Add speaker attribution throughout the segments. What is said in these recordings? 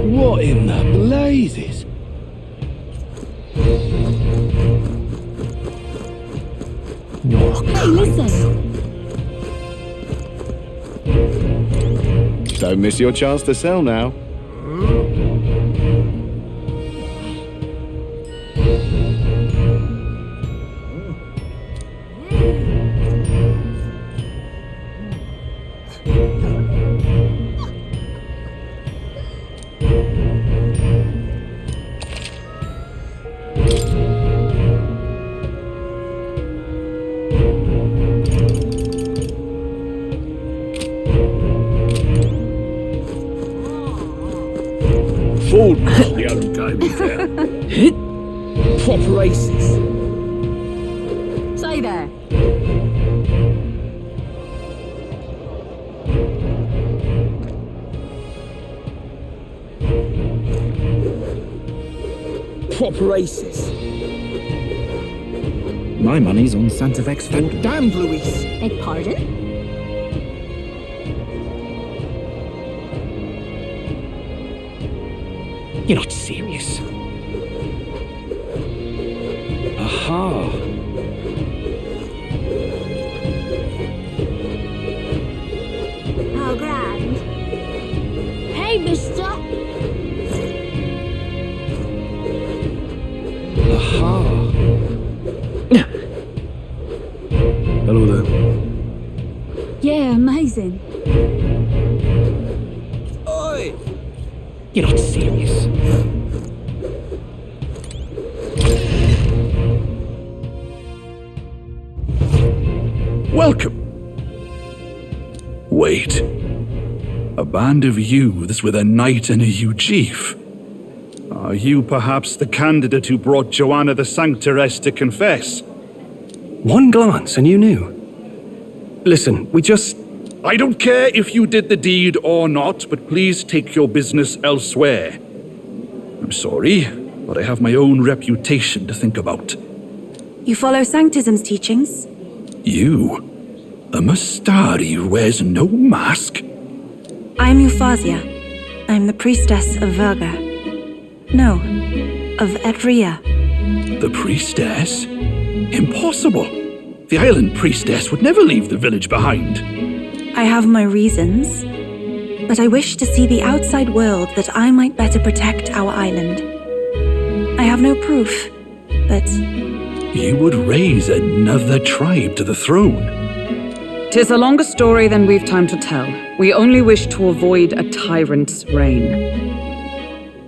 Speaker 1: What in the blazes?
Speaker 2: Hey, listen!
Speaker 1: Don't miss your chance to sell now.
Speaker 3: Fool, the old game is there.
Speaker 4: Proper aces.
Speaker 2: Say there!
Speaker 4: Proper aces.
Speaker 5: My money's on Santa Vex Fold.
Speaker 4: Damned, Luis.
Speaker 2: Beg pardon?
Speaker 5: You're not serious. Aha.
Speaker 2: How grand. Hey, mister!
Speaker 5: Aha.
Speaker 3: Hello there.
Speaker 2: Yeah, amazing.
Speaker 4: Oi!
Speaker 5: You're not serious.
Speaker 3: Welcome. Wait. A band of youths with a knight and a yew chief. Are you perhaps the candidate who brought Joanna the Sanctoress to confess?
Speaker 6: One glance and you knew. Listen, we just...
Speaker 3: I don't care if you did the deed or not, but please take your business elsewhere. I'm sorry, but I have my own reputation to think about.
Speaker 7: You follow Sanctism's teachings?
Speaker 3: You? A Mastari who wears no mask?
Speaker 7: I'm Euphazia. I'm the priestess of Verga. No, of Etria.
Speaker 3: The priestess? Impossible. The island priestess would never leave the village behind.
Speaker 7: I have my reasons, but I wish to see the outside world that I might better protect our island. I have no proof, but...
Speaker 3: You would raise another tribe to the throne.
Speaker 8: 'Tis a longer story than we've time to tell. We only wish to avoid a tyrant's reign.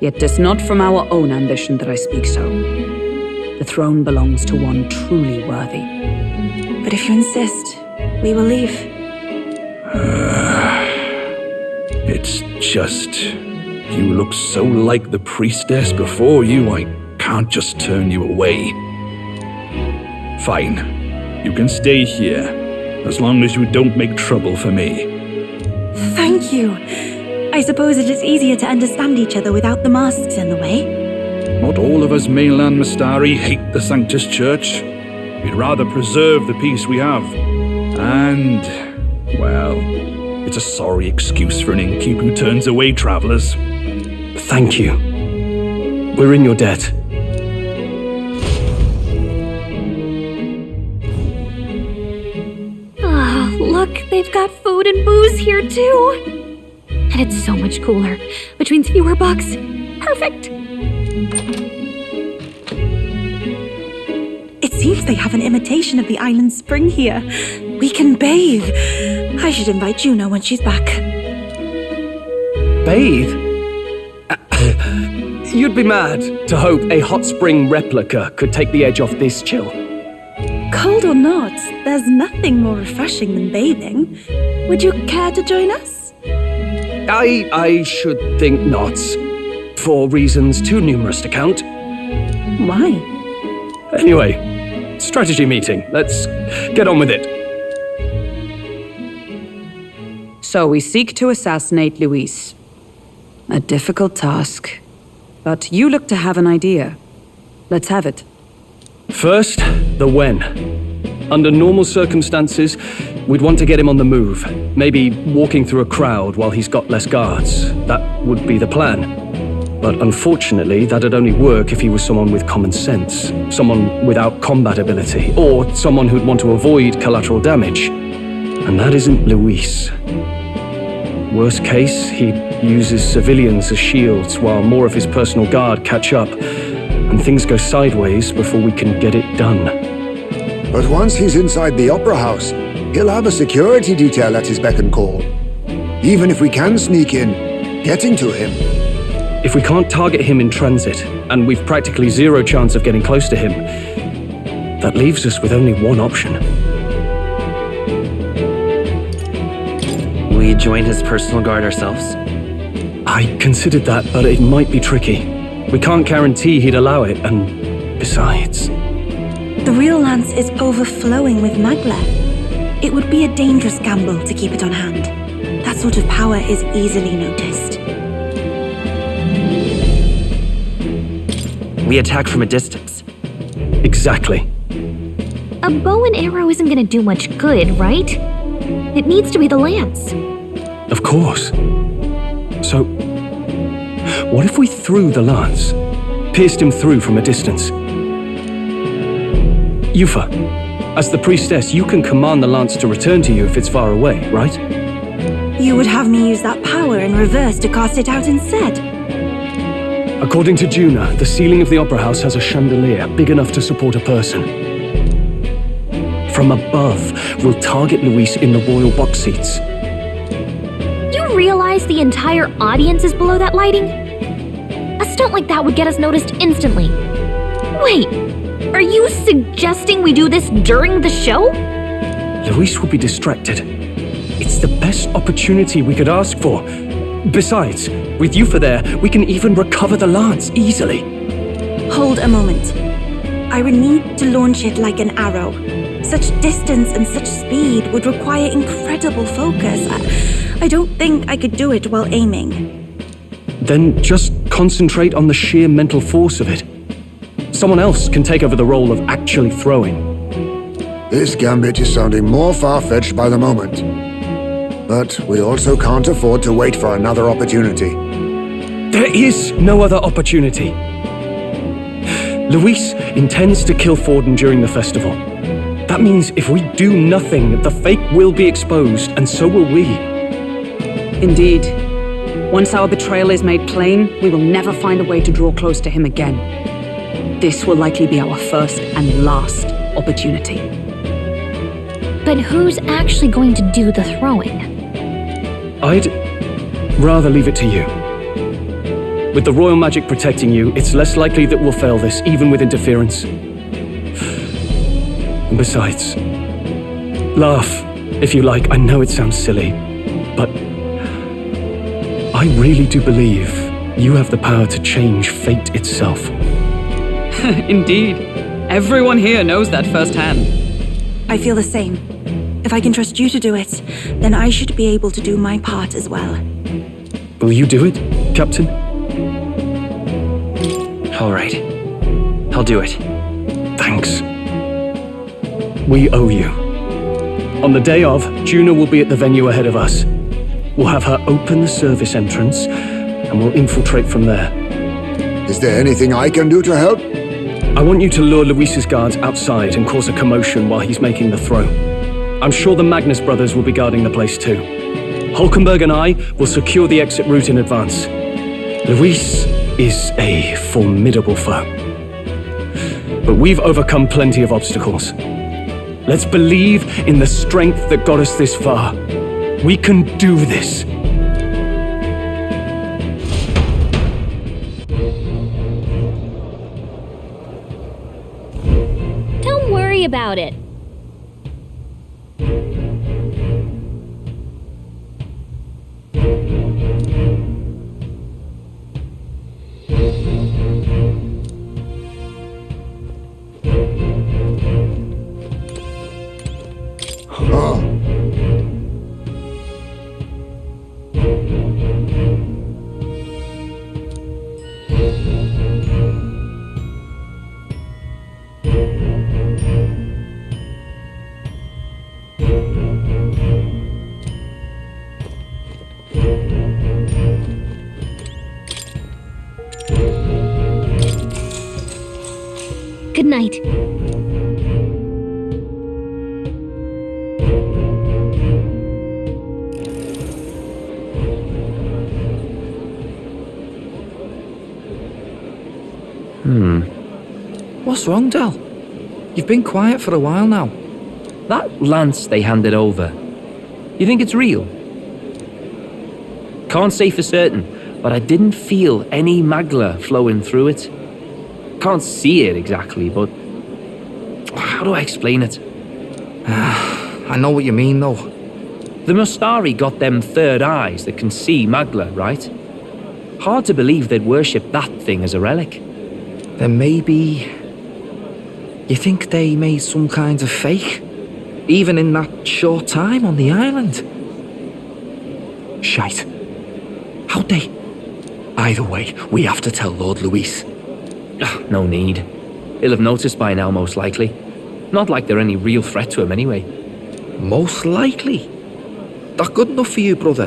Speaker 8: Yet 'tis not from our own ambition that I speak so. The throne belongs to one truly worthy.
Speaker 7: But if you insist, we will leave.
Speaker 3: It's just... You look so like the priestess before you, I can't just turn you away. Fine. You can stay here, as long as you don't make trouble for me.
Speaker 7: Thank you. I suppose it is easier to understand each other without the masks in the way.
Speaker 3: Not all of us mainland Mastari hate the Sanctus Church. We'd rather preserve the peace we have. And, well, it's a sorry excuse for an innkeep who turns away travelers.
Speaker 6: Thank you. We're in your debt.
Speaker 2: Ah, look, they've got food and booze here too. And it's so much cooler, which means fewer bugs. Perfect.
Speaker 7: It seems they have an imitation of the island spring here. We can bathe. I should invite Juno when she's back.
Speaker 6: Bathe? You'd be mad to hope a hot spring replica could take the edge off this chill.
Speaker 7: Cold or not, there's nothing more refreshing than bathing. Would you care to join us?
Speaker 6: I should think not. For reasons too numerous to count.
Speaker 7: Why?
Speaker 6: Anyway, strategy meeting. Let's get on with it.
Speaker 8: So we seek to assassinate Luis. A difficult task. But you look to have an idea. Let's have it.
Speaker 6: First, the when. Under normal circumstances, We'd want to get him on the move. Maybe walking through a crowd while he's got less guards. That would be the plan. But unfortunately, that'd only work if he was someone with common sense, someone without combat ability, or someone who'd want to avoid collateral damage. And that isn't Luis. Worst case, he uses civilians as shields while more of his personal guard catch up, and things go sideways before we can get it done.
Speaker 9: But once he's inside the Opera House, he'll have a security detail at his beck and call. Even if we can sneak in, getting to him.
Speaker 6: If we can't target him in transit, and we've practically zero chance of getting close to him, that leaves us with only one option.
Speaker 10: We join his personal guard ourselves?
Speaker 6: I considered that, but it might be tricky. We can't guarantee he'd allow it, and besides...
Speaker 7: The real lance is overflowing with maglev. It would be a dangerous gamble to keep it on hand. That sort of power is easily noticed.
Speaker 10: We attack from a distance.
Speaker 6: Exactly.
Speaker 2: A bow and arrow isn't gonna do much good, right? It needs to be the lance.
Speaker 6: Of course. So, what if we threw the lance? Pierced him through from a distance? Yufa, as the priestess, you can command the lance to return to you if it's far away, right?
Speaker 7: You would have me use that power in reverse to cast it out instead.
Speaker 6: According to Juna, the ceiling of the Opera House has a chandelier big enough to support a person. From above, we'll target Luis in the royal box seats.
Speaker 2: You realize the entire audience is below that lighting? A stunt like that would get us noticed instantly. Wait, are you suggesting we do this during the show?
Speaker 6: Luis will be distracted. It's the best opportunity we could ask for. Besides, with Yufa there, we can even recover the lance easily.
Speaker 7: Hold a moment. I would need to launch it like an arrow. Such distance and such speed would require incredible focus. I don't think I could do it while aiming.
Speaker 6: Then just concentrate on the sheer mental force of it. Someone else can take over the role of actually throwing.
Speaker 9: This gambit is sounding more far-fetched by the moment. But we also can't afford to wait for another opportunity.
Speaker 6: There is no other opportunity. Luis intends to kill Forden during the festival. That means if we do nothing, the fake will be exposed, and so will we.
Speaker 8: Indeed. Once our betrayal is made plain, we will never find a way to draw close to him again. This will likely be our first and last opportunity.
Speaker 2: But who's actually going to do the throwing?
Speaker 6: I'd rather leave it to you. With the royal magic protecting you, it's less likely that we'll fail this, even with interference. And besides, laugh if you like. I know it sounds silly, but I really do believe you have the power to change fate itself.
Speaker 8: Indeed. Everyone here knows that firsthand.
Speaker 7: I feel the same. If I can trust you to do it, then I should be able to do my part as well.
Speaker 6: Will you do it, Captain?
Speaker 10: All right. I'll do it.
Speaker 6: Thanks. We owe you. On the day of, Juna will be at the venue ahead of us. We'll have her open the service entrance, and we'll infiltrate from there.
Speaker 9: Is there anything I can do to help?
Speaker 6: I want you to lure Luis's guards outside and cause a commotion while he's making the throw. I'm sure the Magnus brothers will be guarding the place too. Hulkenberg and I will secure the exit route in advance. Luis is a formidable foe. But we've overcome plenty of obstacles. Let's believe in the strength that got us this far. We can do this.
Speaker 2: Don't worry about it. Good night.
Speaker 11: What's wrong, Del? You've been quiet for a while now.
Speaker 10: That lance they handed over, you think it's real? Can't say for certain, but I didn't feel any magla flowing through it. Can't see it exactly, but how do I explain it?
Speaker 11: I know what you mean, though.
Speaker 10: The Mustari got them third eyes that can see magla, right? Hard to believe they'd worship that thing as a relic.
Speaker 11: Then maybe... You think they made some kind of fake? Even in that short time on the island? Shite. How'd they? Either way, we have to tell Lord Luis.
Speaker 10: No need. He'll have noticed by now, most likely. Not like they're any real threat to him anyway.
Speaker 11: Most likely? That good enough for you, brother?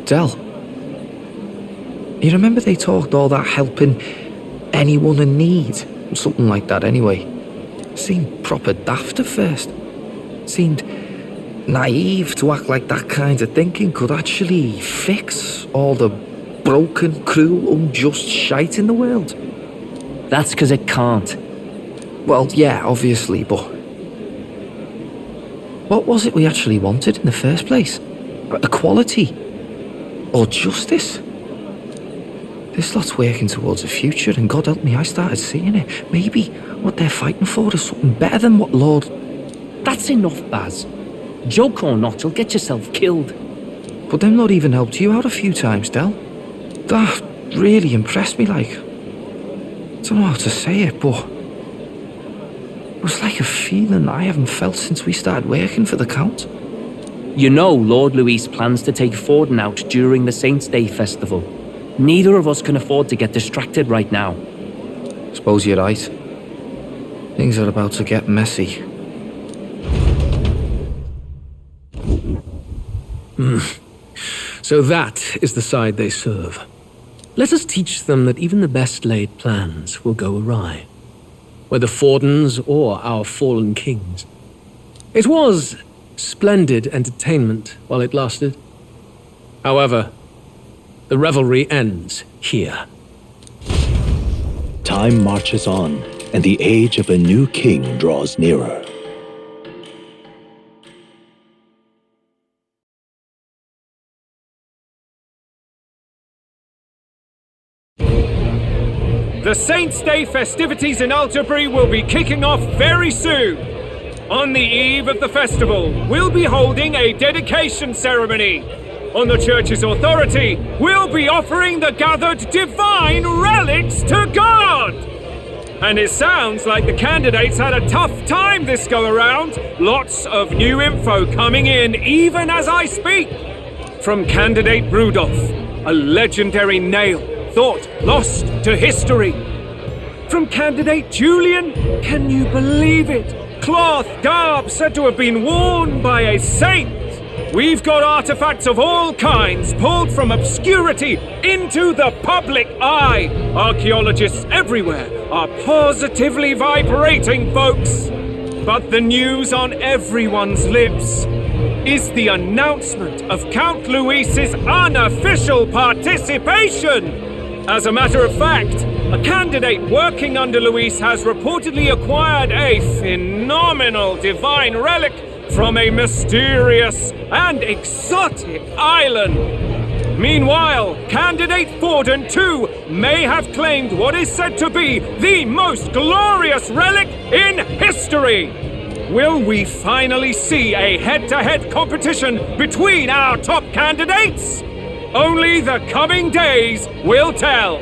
Speaker 11: Del. You remember they talked all that helping anyone in need? Something like that anyway. Seemed proper daft at first. Seemed naive to act like that kind of thinking could actually fix all the broken, cruel, unjust shite in the world.
Speaker 10: That's because it can't.
Speaker 11: Well, yeah, obviously, but... What was it we actually wanted in the first place? Equality? Or justice? This lot's working towards a future, and God help me, I started seeing it. Maybe what they're fighting for is something better than what Lord...
Speaker 10: That's enough, Baz. Joke or not, you'll get yourself killed.
Speaker 11: But them not even helped you out a few times, Del. That really impressed me, like... I don't know how to say it, but... It was like a feeling I haven't felt since we started working for the Count.
Speaker 10: You know Lord Luis plans to take Forden out during the Saints' Day festival. Neither of us can afford to get distracted right now.
Speaker 11: Suppose you're right. Things are about to get messy.
Speaker 5: So that is the side they serve. Let us teach them that even the best laid plans will go awry, whether Forden's or our fallen kings. It was splendid entertainment while it lasted. However, the revelry ends here.
Speaker 1: Time marches on, and the age of a new king draws nearer.
Speaker 12: The Saints' Day festivities in Alderbury will be kicking off very soon. On the eve of the festival, we'll be holding a dedication ceremony. On the church's authority, we'll be offering the gathered divine relics to God! And it sounds like the candidates had a tough time this go-around. Lots of new info coming in even as I speak. From candidate Rudolph, a legendary nail, thought lost to history. From candidate Julian, can you believe it? Cloth garb said to have been worn by a saint. We've got artifacts of all kinds pulled from obscurity into the public eye. Archaeologists everywhere are positively vibrating, folks. But the news on everyone's lips is the announcement of Count Luis's unofficial participation. As a matter of fact, a candidate working under Luis has reportedly acquired a phenomenal divine relic from a mysterious and exotic island. Meanwhile, candidate Forden too may have claimed what is said to be the most glorious relic in history. Will we finally see a head-to-head competition between our top candidates? Only the coming days will tell.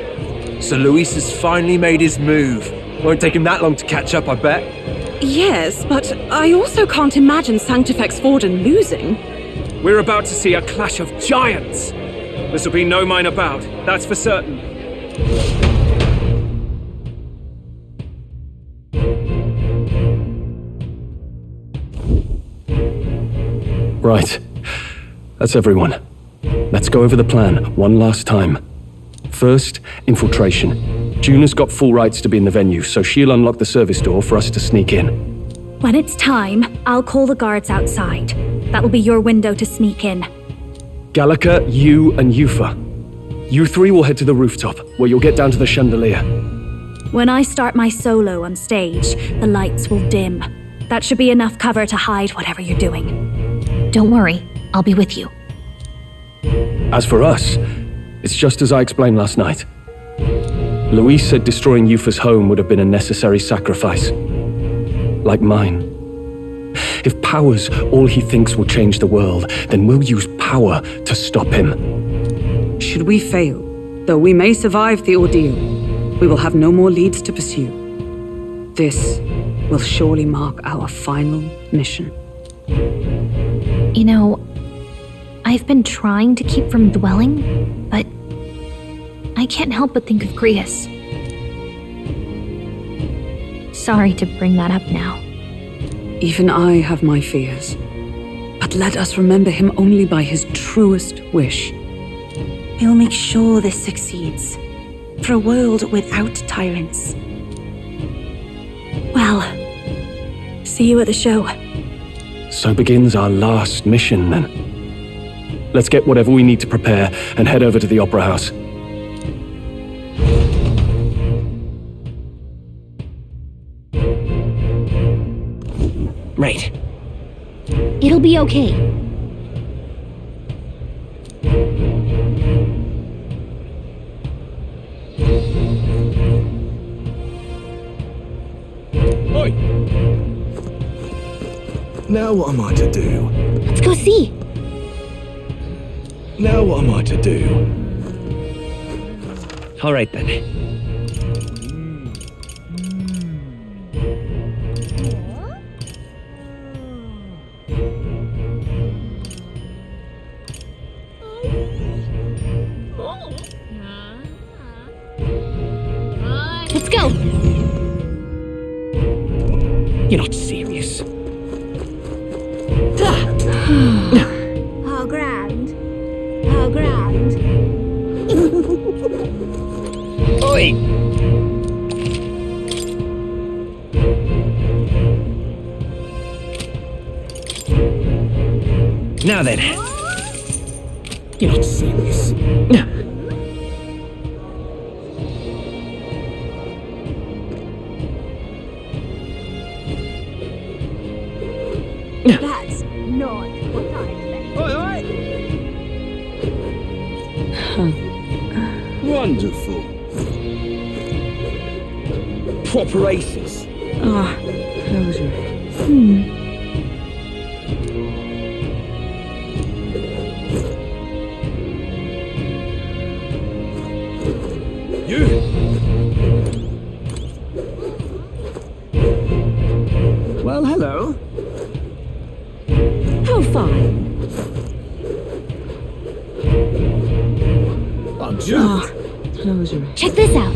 Speaker 4: So Luis has finally made his move. Won't take him that long to catch up, I bet.
Speaker 8: Yes, but I also can't imagine Sanctifex Forden losing.
Speaker 12: We're about to see a clash of giants. This will be no mine about, that's for certain.
Speaker 6: Right. That's everyone. Let's go over the plan one last time. First, infiltration. Juna's got full rights to be in the venue, so she'll unlock the service door for us to sneak in.
Speaker 7: When it's time, I'll call the guards outside. That'll be your window to sneak in.
Speaker 6: Gallica, you, and Yufa. You three will head to the rooftop, where you'll get down to the chandelier.
Speaker 7: When I start my solo on stage, the lights will dim. That should be enough cover to hide whatever you're doing.
Speaker 2: Don't worry, I'll be with you.
Speaker 6: As for us, it's just as I explained last night. Louise said destroying Yufa's home would have been a necessary sacrifice. Like mine. If power's all he thinks will change the world, then we'll use power to stop him.
Speaker 8: Should we fail, though we may survive the ordeal, we will have no more leads to pursue. This will surely mark our final mission.
Speaker 2: You know, I've been trying to keep from dwelling, but I can't help but think of Grius. Sorry to bring that up now.
Speaker 8: Even I have my fears. But let us remember him only by his truest wish.
Speaker 7: We'll make sure this succeeds. For a world without tyrants. Well, see you at the show.
Speaker 6: So begins our last mission, then. Let's get whatever we need to prepare and head over to the Opera House.
Speaker 10: Right.
Speaker 2: It'll be okay.
Speaker 1: Oi! Now what am I to do?
Speaker 2: Let's go see.
Speaker 1: Now what am I to do?
Speaker 10: All right then.
Speaker 2: Let's go.
Speaker 10: You're not serious.
Speaker 7: How grand. How grand.
Speaker 10: Oi! Now then. You're not serious.
Speaker 7: That's not what I expected.
Speaker 12: Oi, oi!
Speaker 10: Wonderful. Proper aces.
Speaker 8: Closure.
Speaker 1: You!
Speaker 10: Well, hello.
Speaker 7: How fine.
Speaker 1: I'm just...
Speaker 8: Closure.
Speaker 2: Check this out.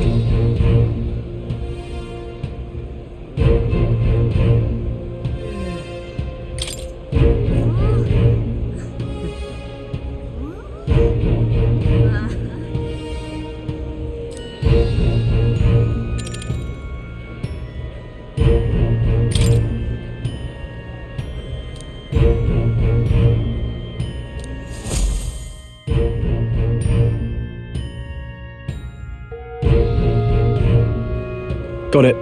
Speaker 6: Got it.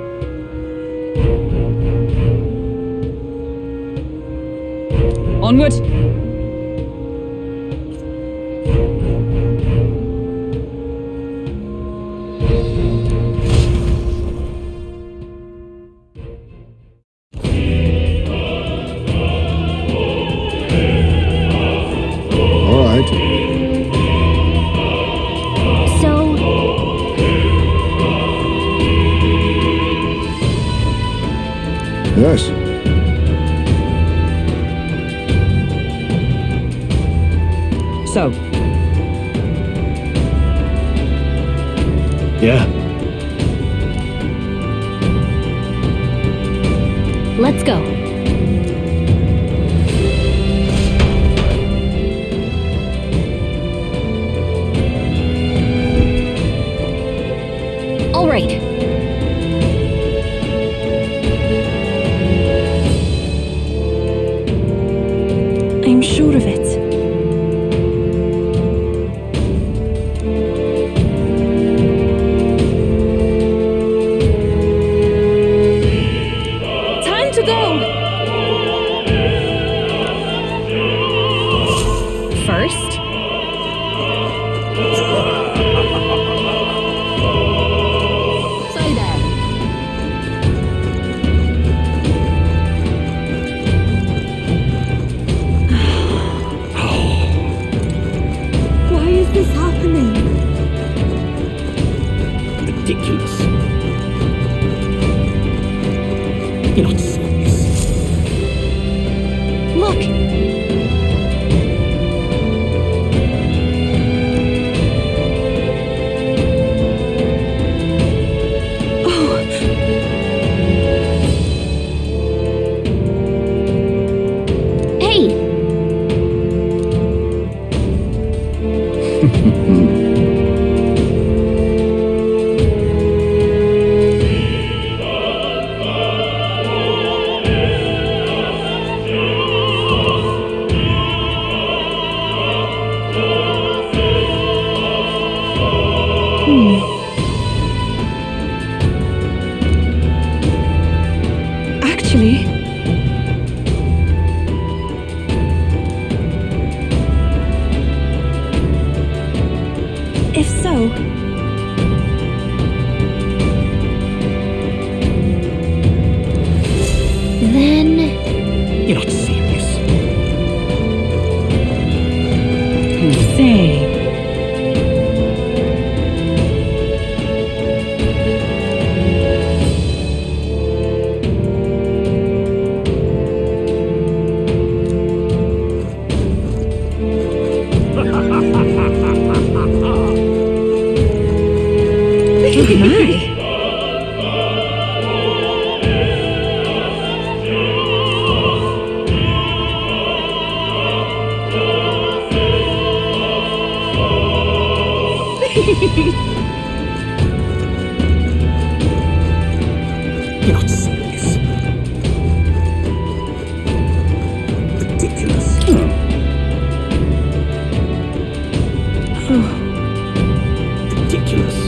Speaker 8: Onward!
Speaker 9: All right.
Speaker 2: So,
Speaker 9: Yes.
Speaker 8: So,
Speaker 6: Yeah.
Speaker 2: let's go. All right.
Speaker 7: I'm sure of it.
Speaker 8: Time to go!
Speaker 2: First,
Speaker 8: Stay there.
Speaker 7: Why is this happening?
Speaker 1: Ridiculous. You're not serious.
Speaker 2: look! Hey!
Speaker 7: Actually, if so,
Speaker 2: Then...
Speaker 1: You're not serious.
Speaker 8: Say.
Speaker 1: You're not serious. Ridiculous. Ridiculous.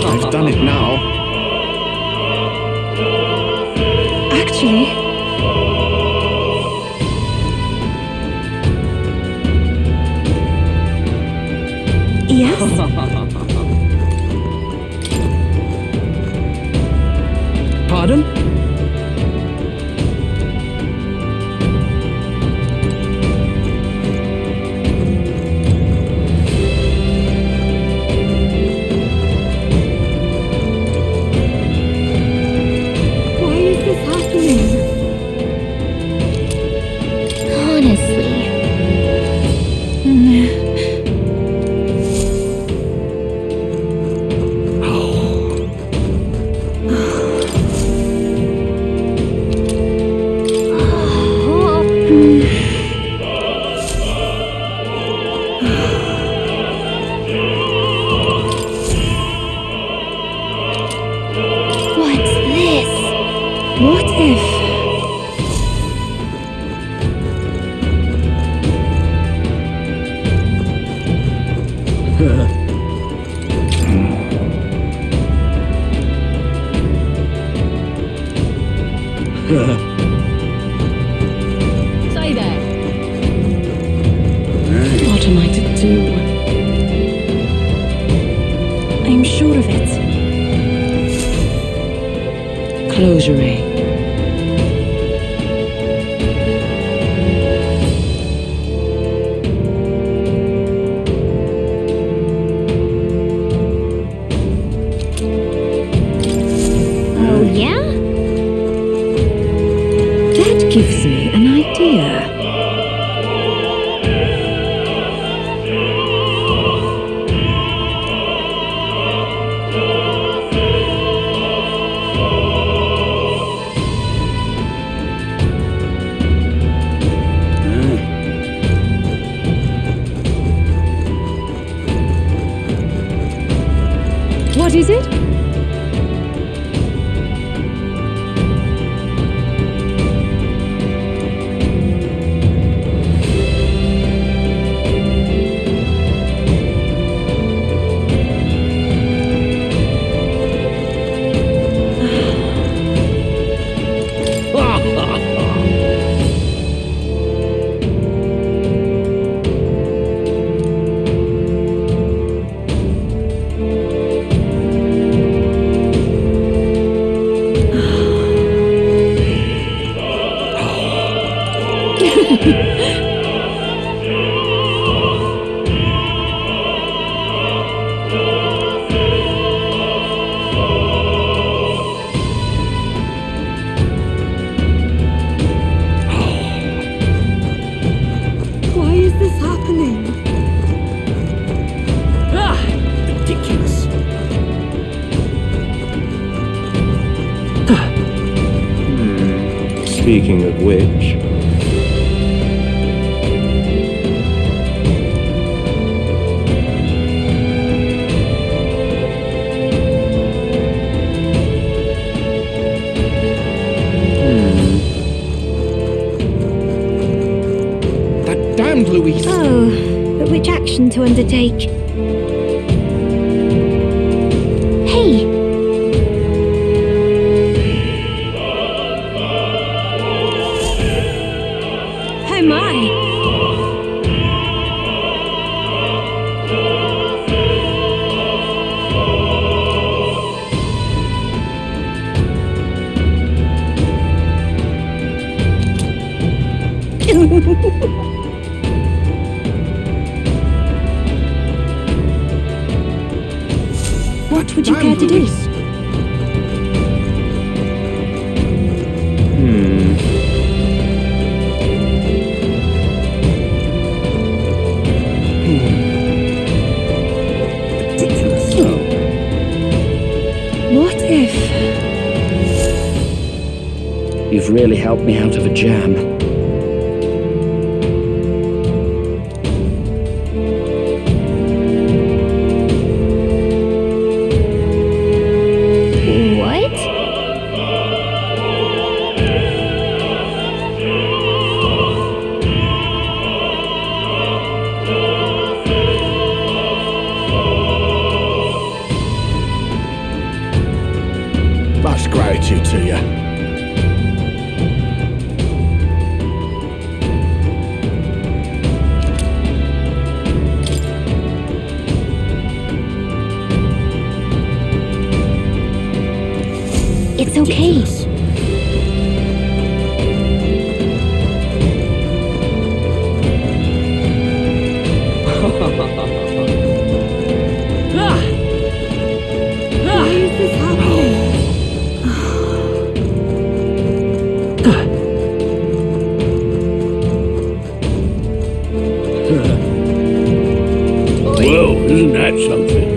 Speaker 1: I've done it now.
Speaker 7: actually, yes.
Speaker 5: Pardon?
Speaker 7: Why is this happening?
Speaker 2: honestly... What's this?
Speaker 7: What if...
Speaker 8: Stay there.
Speaker 7: What am I to do? I'm sure of it.
Speaker 8: Closure ray.
Speaker 7: here.
Speaker 8: What is it?
Speaker 7: Why is this happening?
Speaker 1: Ridiculous. Speaking of which,
Speaker 11: That damned Louise.
Speaker 2: Oh, but which action to undertake? Hey! Oh my!
Speaker 7: What would you care to do?
Speaker 1: ridiculous.
Speaker 7: What if...
Speaker 6: You've really helped me out of a jam.
Speaker 2: What?
Speaker 1: Much gratitude to you.
Speaker 2: It's okay.
Speaker 7: Why is this happening?
Speaker 1: Whoa, isn't that something?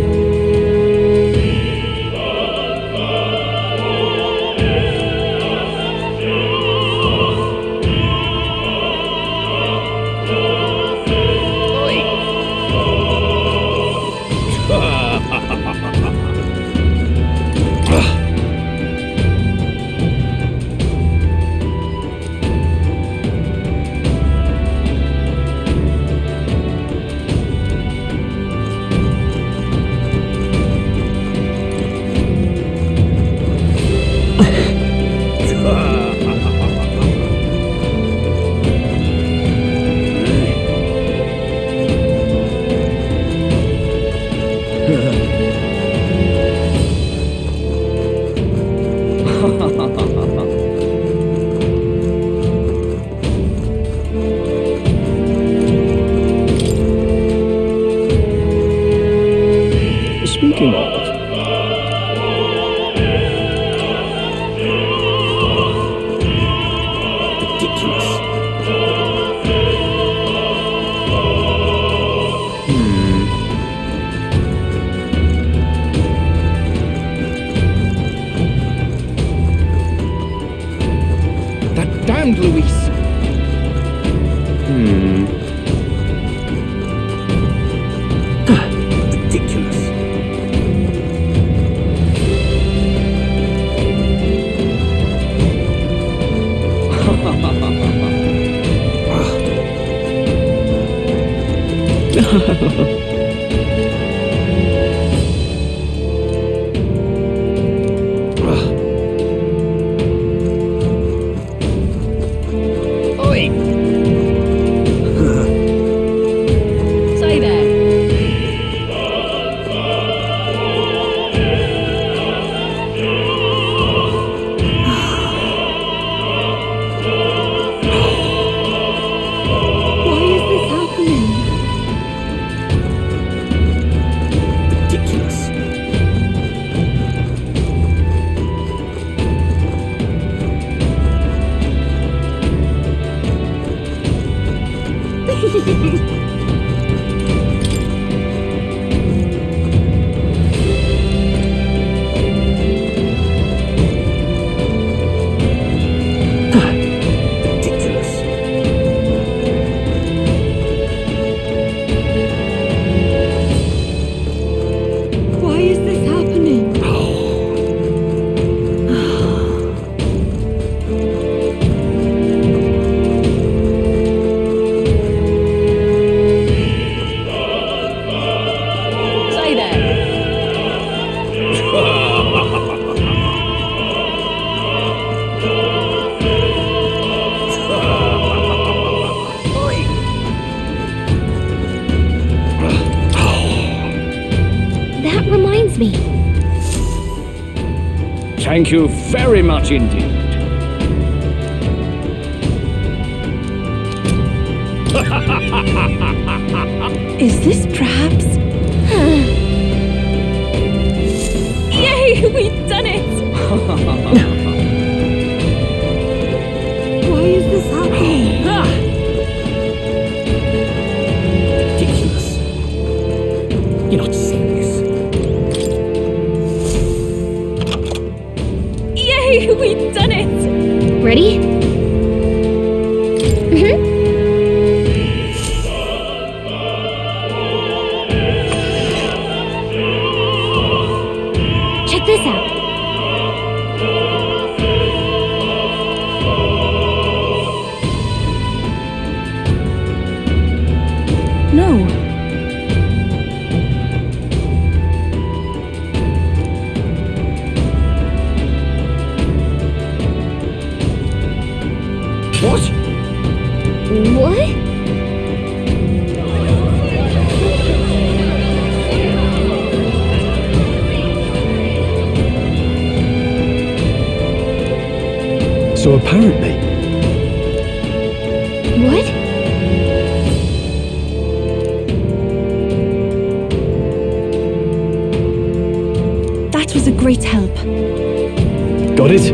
Speaker 8: Say there.
Speaker 7: Why is this happening?
Speaker 10: Ridiculous. Ridiculous.
Speaker 7: Why is this happening?
Speaker 8: Say there.
Speaker 2: That reminds me.
Speaker 12: Thank you very much indeed.
Speaker 7: Is this perhaps? Yay, we've done it! Why is this happening?
Speaker 10: Ridiculous. You're not serious.
Speaker 7: Yay, we've done it!
Speaker 2: Ready? Check this out.
Speaker 7: No.
Speaker 10: What?
Speaker 2: What?
Speaker 6: So apparently,
Speaker 2: What?
Speaker 7: That was a great help.
Speaker 6: got it?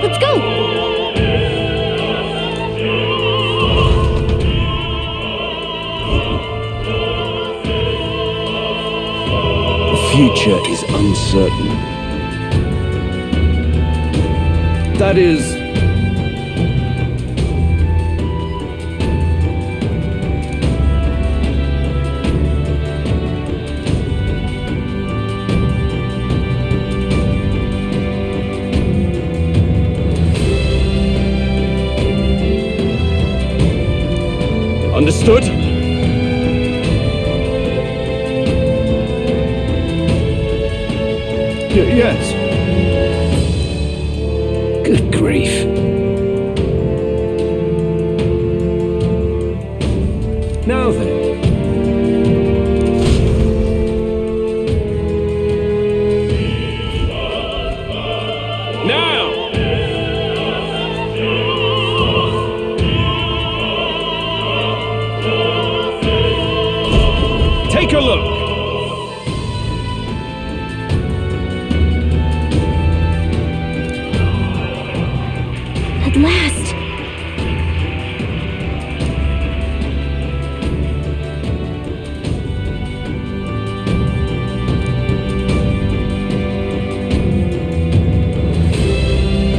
Speaker 2: Let's go.
Speaker 13: The future is uncertain.
Speaker 3: That is... Understood? Yes.
Speaker 13: Good grief.
Speaker 3: Now then. Now! Take a look!
Speaker 2: At last.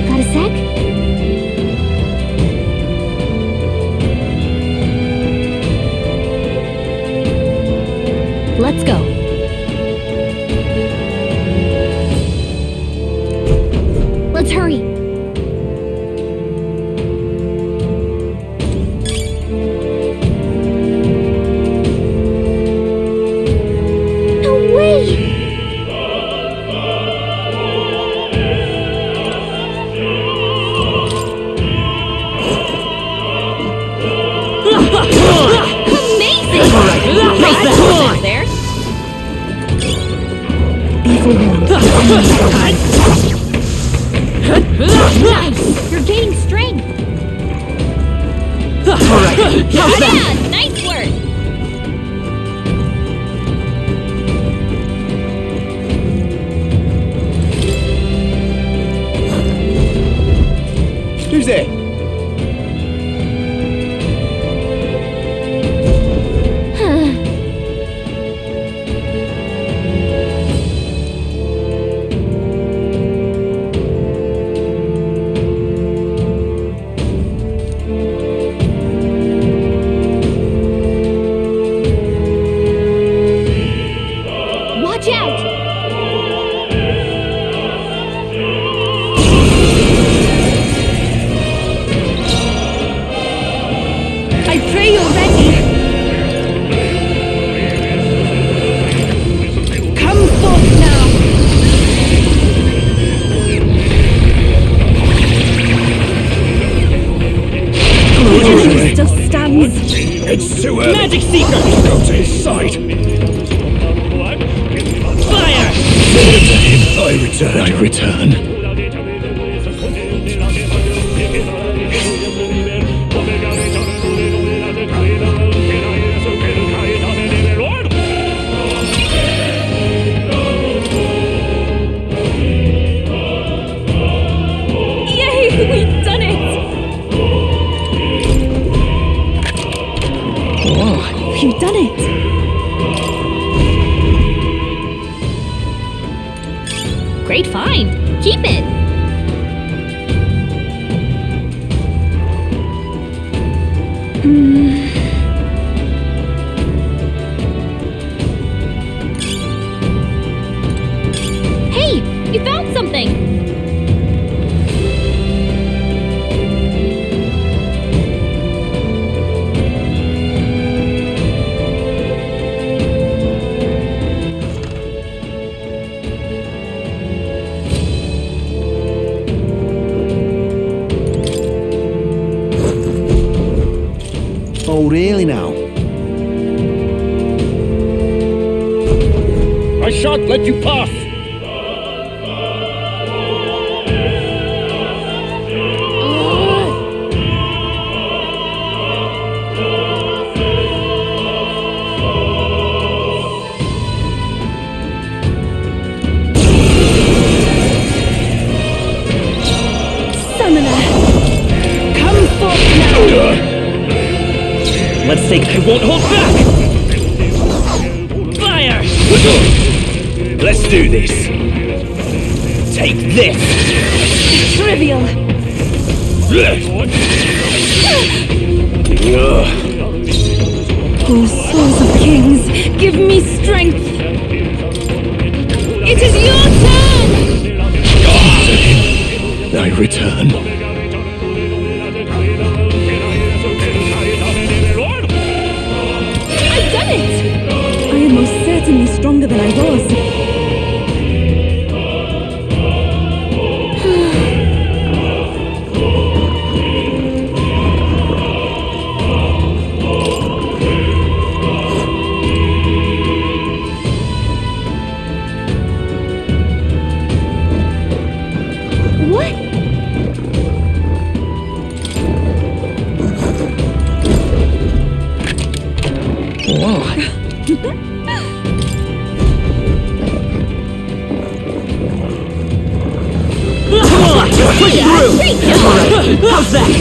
Speaker 2: Got a sec? Let's go. Let's hurry. Nice! You're gaining strength!
Speaker 8: Alright, how's that?
Speaker 2: Yeah, nice work!
Speaker 4: Who's there?
Speaker 2: Watch out!
Speaker 7: I pray you're ready. Come forth now. The enemy still stands.
Speaker 3: It's too early.
Speaker 8: Magic Seeker!
Speaker 3: Go to his side.
Speaker 8: Fire!
Speaker 3: I return.
Speaker 1: I return.
Speaker 7: Yay, we've done it. We've done it.
Speaker 2: Great find! Keep it! Hey! You found something!
Speaker 4: Oh, really now?
Speaker 12: I shan't let you pass!
Speaker 7: Summoner, come forth now.
Speaker 8: Let's take I won't hold back! Fire!
Speaker 13: Let's do this. Take this.
Speaker 7: Trivial. Oh, souls of kings, give me strength. It is your turn.
Speaker 1: I return.
Speaker 7: I've done it. I am most certainly stronger than I was.
Speaker 8: How's that?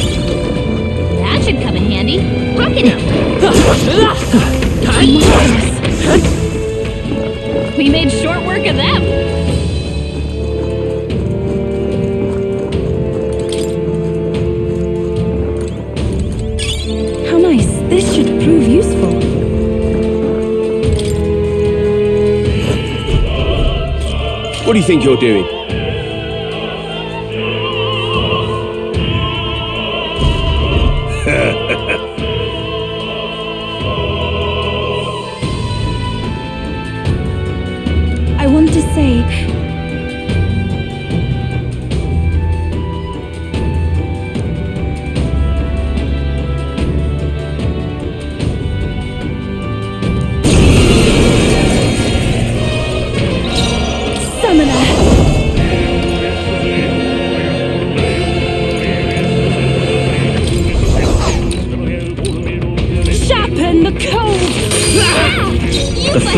Speaker 2: That should come in handy. Pocket it! We made short work of them!
Speaker 7: How nice. This should prove useful.
Speaker 4: What do you think you're doing?
Speaker 7: I want to say...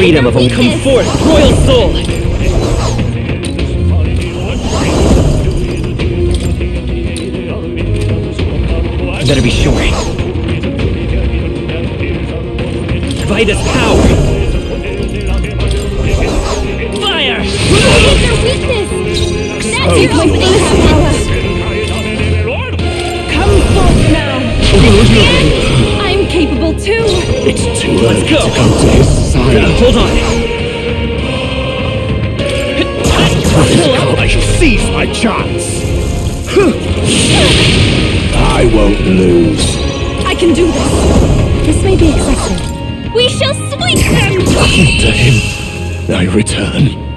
Speaker 10: freedom of a... Come forth, royal soul! Better be sure. By this power! Fire!
Speaker 2: It's your weakness! That's your opening power!
Speaker 8: Come forth now! I'm capable too!
Speaker 1: It's too early
Speaker 10: go.
Speaker 1: to come to his side.
Speaker 10: Hold on!
Speaker 13: I shall seize my chance!
Speaker 1: I won't lose.
Speaker 7: I can do this. This may be excessive.
Speaker 2: We shall sweep them!
Speaker 1: To him I return.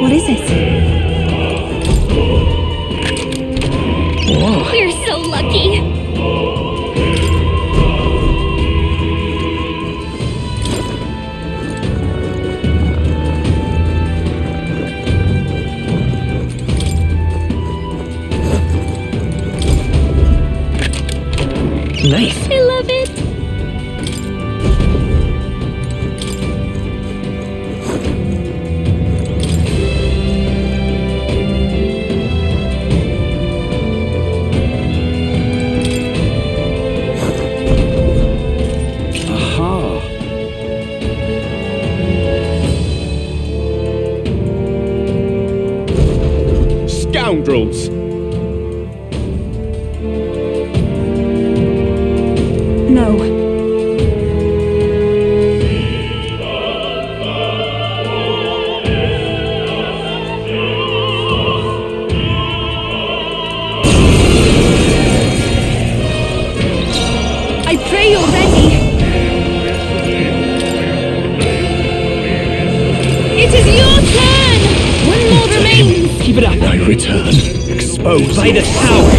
Speaker 7: What is it?
Speaker 2: We're so lucky!
Speaker 10: Nice.
Speaker 2: I love it!
Speaker 13: Aha! Scoundrels!
Speaker 7: No.
Speaker 2: I pray you're ready! It is your turn! One more remains!
Speaker 10: Keep it up.
Speaker 1: I return. Expose
Speaker 10: By
Speaker 1: your
Speaker 10: this power!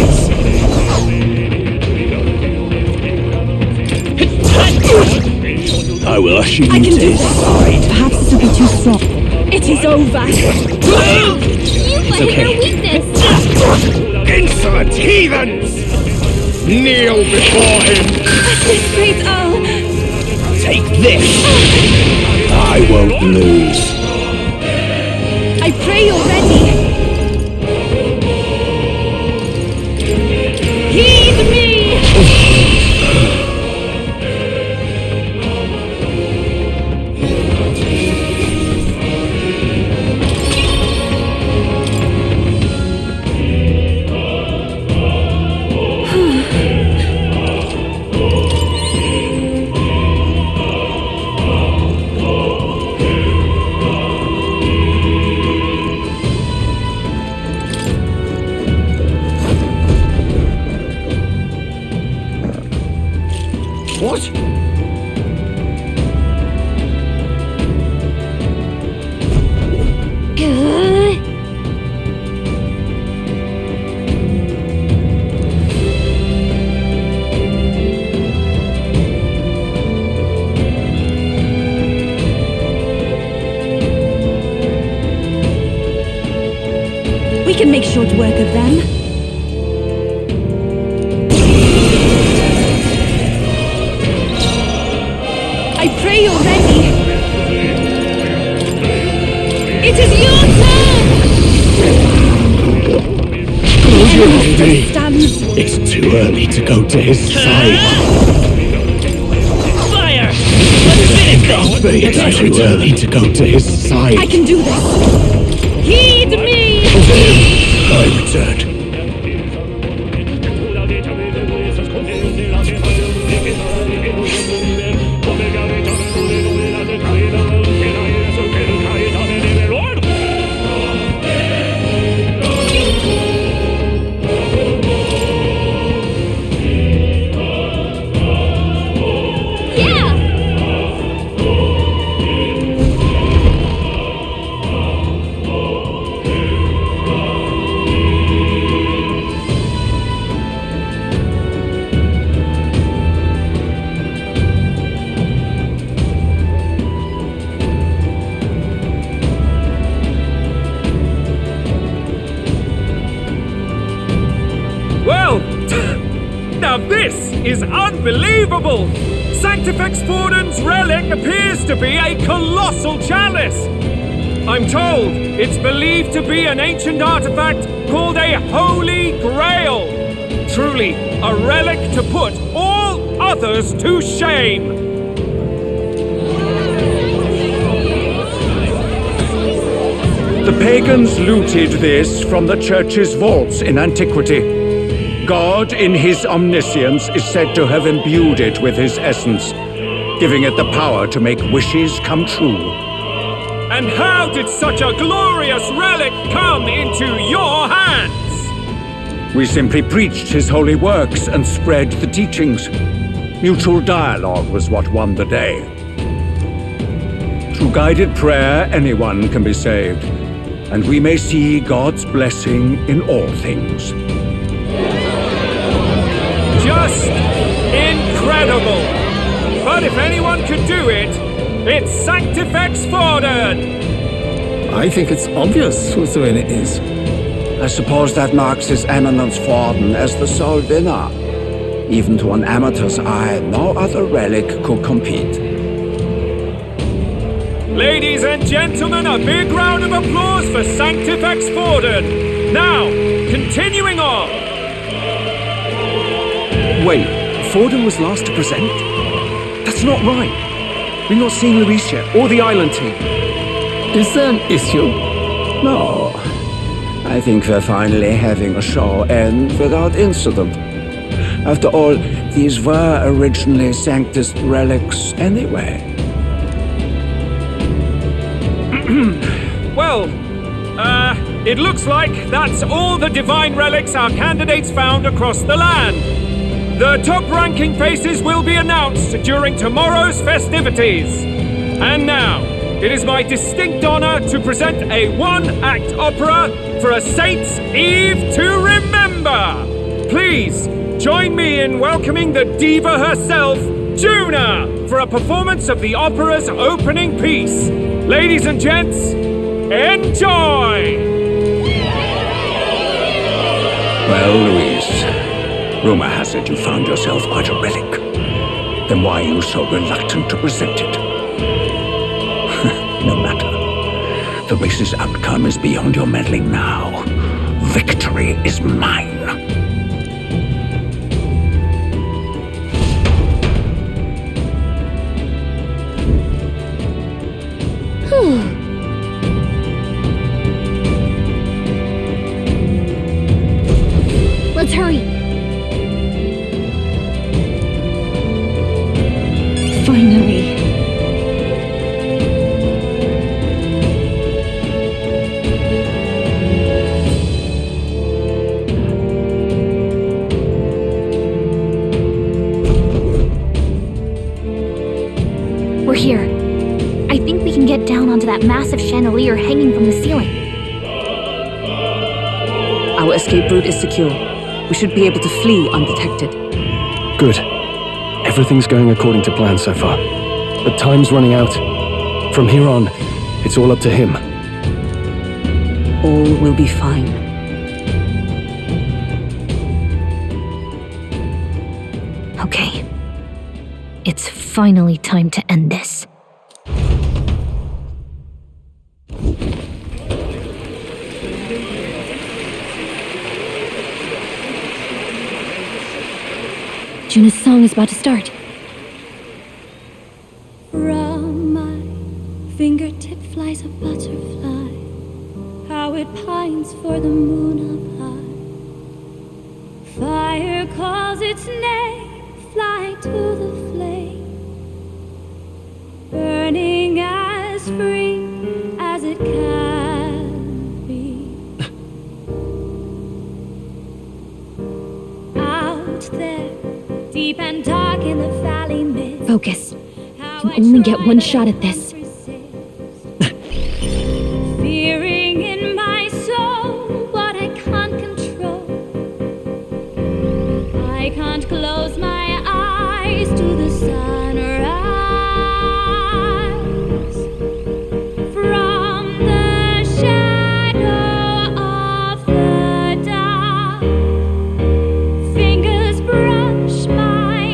Speaker 1: I will usher you
Speaker 7: I can
Speaker 1: to
Speaker 7: do
Speaker 1: his
Speaker 7: this.
Speaker 1: side.
Speaker 7: Perhaps this will be too strong. It is over.
Speaker 2: You fight
Speaker 10: okay.
Speaker 2: your weakness!
Speaker 13: Insolent heathens! Kneel before him!
Speaker 7: This great Earl.
Speaker 13: Take this!
Speaker 1: I won't lose.
Speaker 2: I pray you're ready! Heed me!
Speaker 13: What?
Speaker 7: We can make short work of them.
Speaker 2: I pray you're ready! It is your turn!
Speaker 1: Close your eyes.
Speaker 7: Stands.
Speaker 1: It's too early to go to his side.
Speaker 10: Fire! Let's finish this!
Speaker 1: It's too early to go to his side.
Speaker 7: I can do this.
Speaker 2: Heed me!
Speaker 1: I return.
Speaker 12: is unbelievable! Sanctifex Forden's relic appears to be a colossal chalice! I'm told it's believed to be an ancient artifact called a Holy Grail! Truly, a relic to put all others to shame!
Speaker 14: The pagans looted this from the church's vaults in antiquity. God, in his omniscience, is said to have imbued it with his essence, giving it the power to make wishes come true.
Speaker 12: And how did such a glorious relic come into your hands?
Speaker 14: We simply preached his holy works and spread the teachings. Mutual dialogue was what won the day. Through guided prayer, anyone can be saved, and we may see God's blessing in all things.
Speaker 12: Just incredible! But if anyone could do it, it's Sanctifex Forden!
Speaker 15: I think it's obvious whose doing it is.
Speaker 14: I suppose that marks His Eminence Forden as the sole winner. Even to an amateur's eye, no other relic could compete.
Speaker 12: Ladies and gentlemen, a big round of applause for Sanctifex Forden! Now, continuing on!
Speaker 6: Wait, Forden was last to present? That's not right. We've not seen Luis yet, or the island team.
Speaker 15: Is there an issue?
Speaker 14: No. I think we're finally having a show end without incident. After all, these were originally Sanctus relics anyway.
Speaker 12: Well, it looks like that's all the divine relics our candidates found across the land. The top-ranking faces will be announced during tomorrow's festivities. And now, it is my distinct honor to present a one-act opera for a Saint's Eve to remember. Please, join me in welcoming the diva herself, Juna, for a performance of the opera's opening piece. Ladies and gents, enjoy!
Speaker 14: Well, Luis, rumor has it you found yourself quite a relic. Then why are you so reluctant to present it? No matter. The race's outcome is beyond your meddling now. Victory is mine.
Speaker 2: Let's hurry. Finally. We're here. I think we can get down onto that massive chandelier hanging from the ceiling.
Speaker 8: Our escape route is secure. We should be able to flee undetected.
Speaker 6: Good. Everything's going according to plan so far. But time's running out. From here on, it's all up to him.
Speaker 8: All will be fine.
Speaker 2: Okay. It's finally time to end this. Juna's song is about to start.
Speaker 16: From my fingertip flies a butterfly, how it pines for the moon up high. Fire calls its name, fly to the flame, burning as free as it can be. Out there, deep and dark in the valley mid.
Speaker 2: Focus. You can only get one shot at this.
Speaker 16: Fearing in my soul what I can't control. I can't close my eyes to the sunrise. From the shadow of the dark, fingers brush my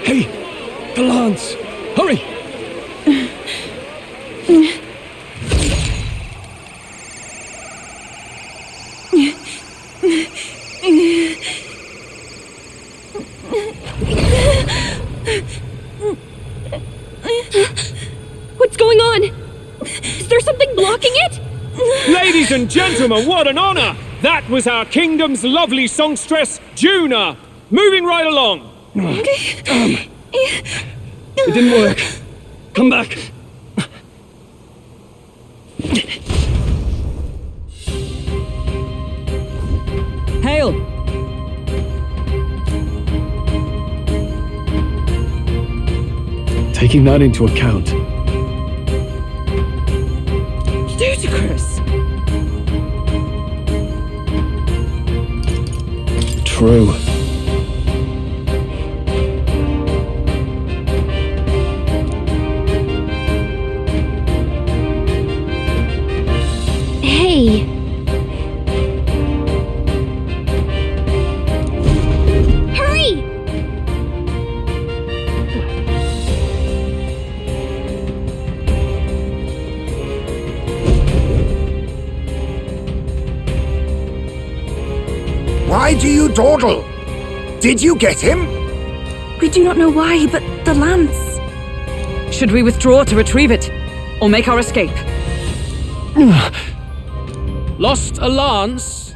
Speaker 6: Hey! The lance! Hurry!
Speaker 2: What's going on? Is there something blocking it?
Speaker 12: Ladies and gentlemen, what an honor! That was our kingdom's lovely songstress, Juna. Moving right along.
Speaker 6: It didn't work. Come back.
Speaker 8: Hail!
Speaker 6: Taking that into account,
Speaker 8: Ludicrous!
Speaker 6: true.
Speaker 2: Hey. Hurry!
Speaker 9: Why do you dawdle? Did you get him?
Speaker 7: We do not know why, but the lance.
Speaker 8: Should we withdraw to retrieve it, or make our escape?
Speaker 5: Lost a lance?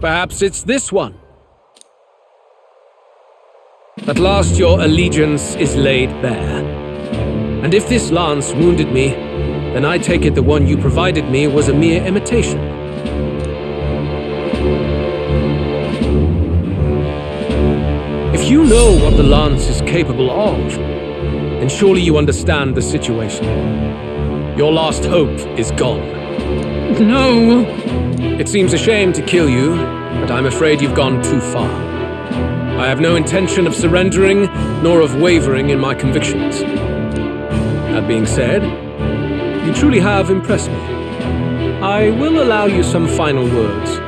Speaker 5: Perhaps it's this one. At last your allegiance is laid bare. And if this lance wounded me, then I take it the one you provided me was a mere imitation. If you know what the lance is capable of, then surely you understand the situation. Your last hope is gone.
Speaker 8: No!
Speaker 5: It seems a shame to kill you, but I'm afraid you've gone too far. I have no intention of surrendering, nor of wavering in my convictions. That being said, you truly have impressed me. I will allow you some final words,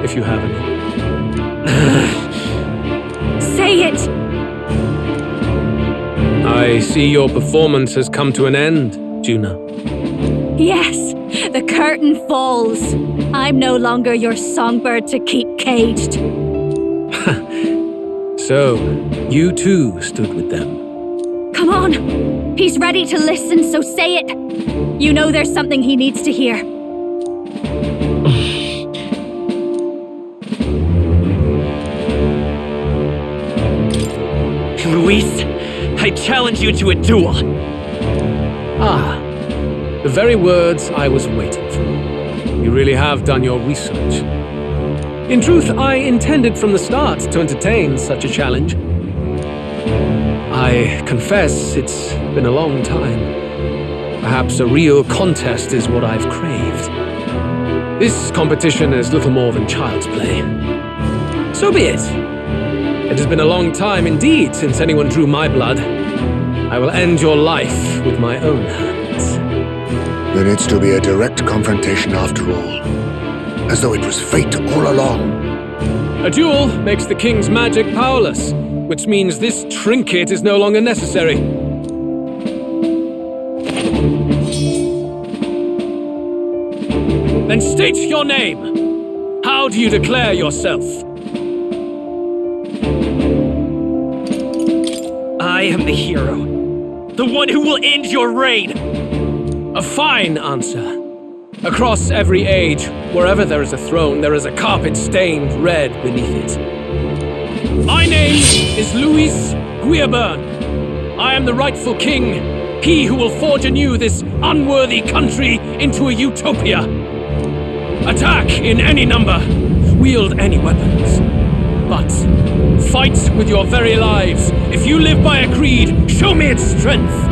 Speaker 5: if you have any.
Speaker 7: Say it!
Speaker 5: I see your performance has come to an end, Juna.
Speaker 16: Yes, the curtain falls. I'm no longer your songbird to keep caged.
Speaker 5: So, you too stood with them.
Speaker 16: Come on. He's ready to listen, so say it. You know there's something he needs to hear.
Speaker 10: Luis, I challenge you to a duel.
Speaker 5: Ah, the very words I was waiting for. You really have done your research. In truth, I intended from the start to entertain such a challenge. I confess it's been a long time. Perhaps a real contest is what I've craved. This competition is little more than child's play. So be it. It has been a long time indeed since anyone drew my blood. I will end your life with my own hands.
Speaker 9: Then it's to be a direct confrontation after all. As though it was fate all along.
Speaker 5: A duel makes the king's magic powerless, which means this trinket is no longer necessary. Then state your name. How do you declare yourself?
Speaker 10: I am the hero. The one who will end your reign.
Speaker 5: A fine answer. Across every age, wherever there is a throne, there is a carpet stained red beneath it. My name is Luis Guiabern. I am the rightful king, he who will forge anew this unworthy country into a utopia. Attack in any number, wield any weapons. But fight with your very lives. If you live by a creed, show me its strength.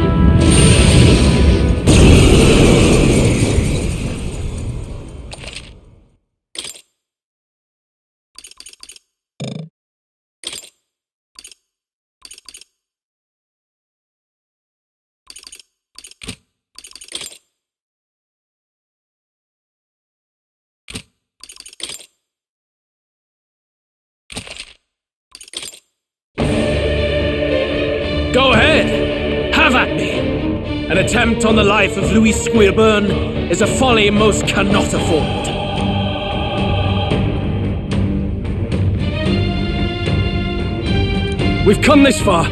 Speaker 5: Go ahead. Have at me. An attempt on the life of Louis Guiabern is a folly most cannot afford.
Speaker 6: We've come this far.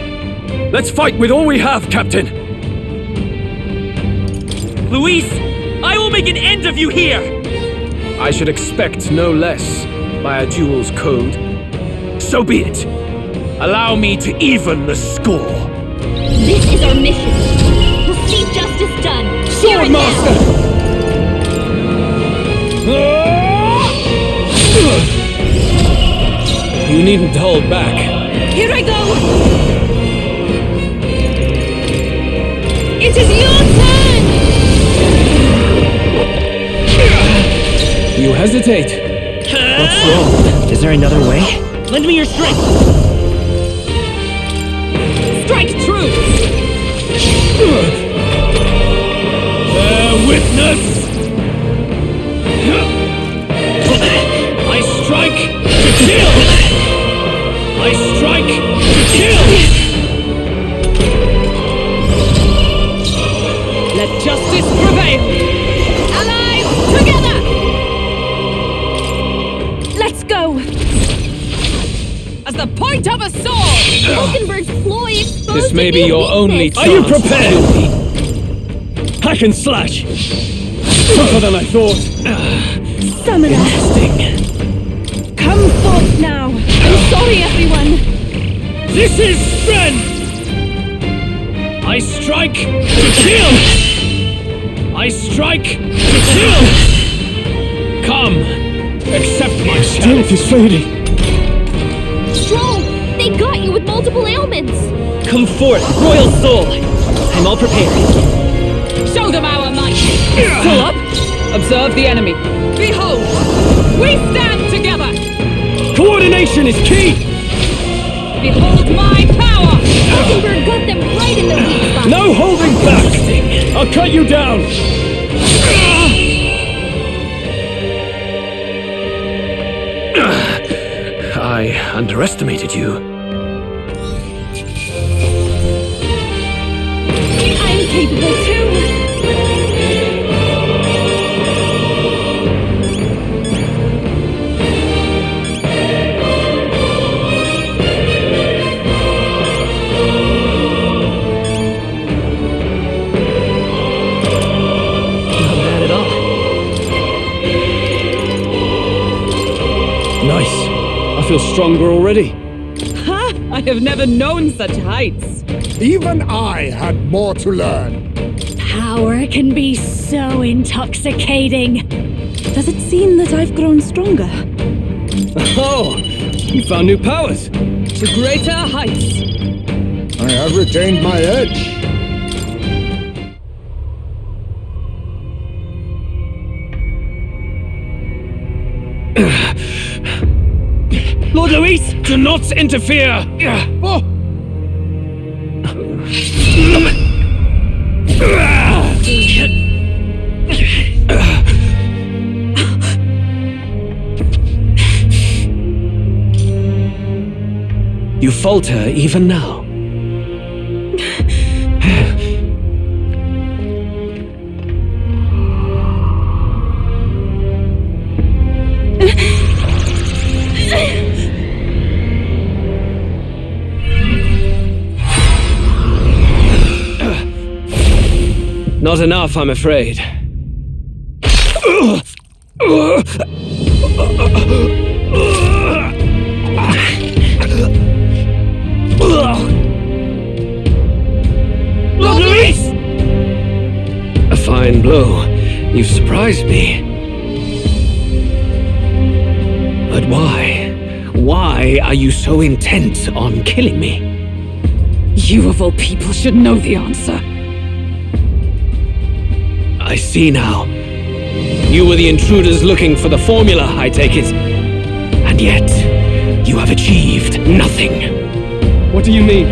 Speaker 6: Let's fight with all we have, Captain.
Speaker 12: Luis, I will make an end of you here!
Speaker 5: I should expect no less by a duel's code. So be it. Allow me to even the score.
Speaker 2: This is our mission. We'll see justice done. Here and now.
Speaker 5: You needn't hold back.
Speaker 16: Here I go! It is your turn!
Speaker 5: You hesitate. What's wrong?
Speaker 10: Is there another way?
Speaker 12: Lend me your strength!
Speaker 16: Strike true!
Speaker 12: Bear witness! I strike to kill! I strike to kill!
Speaker 16: Let justice prevail! Allies, together! Let's go! As the point of a sword!
Speaker 2: Hulkenberg's ploy exposed
Speaker 5: This may
Speaker 2: to
Speaker 5: be
Speaker 2: new
Speaker 5: your only
Speaker 2: weakness.
Speaker 5: chance.
Speaker 6: Are you prepared? Hack and slash! Tougher than I thought.
Speaker 16: Summoner!
Speaker 5: Interesting.
Speaker 16: Come forth now! I'm sorry, everyone!
Speaker 12: This is strength! I strike to kill! I strike to kill! Come, accept my
Speaker 6: Strength is fading.
Speaker 2: Stroll, they got you with multiple ailments.
Speaker 10: Come forth, royal soul! I'm all prepared.
Speaker 8: Show them our might! Pull up! Observe the enemy. Behold! We stand together!
Speaker 6: Coordination is key!
Speaker 8: Behold my power!
Speaker 2: Hulkenberg got them right in their weak spot.
Speaker 6: No holding back! I'll cut you down!
Speaker 5: I underestimated you.
Speaker 16: I'm capable too!
Speaker 6: Nice. I feel stronger already.
Speaker 8: Ha! I have never known such heights.
Speaker 9: Even I had more to learn.
Speaker 16: Power can be so intoxicating.
Speaker 7: Does it seem that I've grown stronger?
Speaker 6: Oh, you found new powers.
Speaker 8: To greater heights.
Speaker 9: I have retained my edge.
Speaker 12: Lord Luis, do not interfere! Oh.
Speaker 5: You falter even now. Not enough, I'm afraid.
Speaker 12: Lord Luis!
Speaker 5: A fine blow. You've surprised me. But why? Why are you so intent on killing me?
Speaker 8: You of all people should know the answer.
Speaker 5: I see now. You were the intruders looking for the formula, I take it. And yet, you have achieved nothing.
Speaker 6: What do you mean?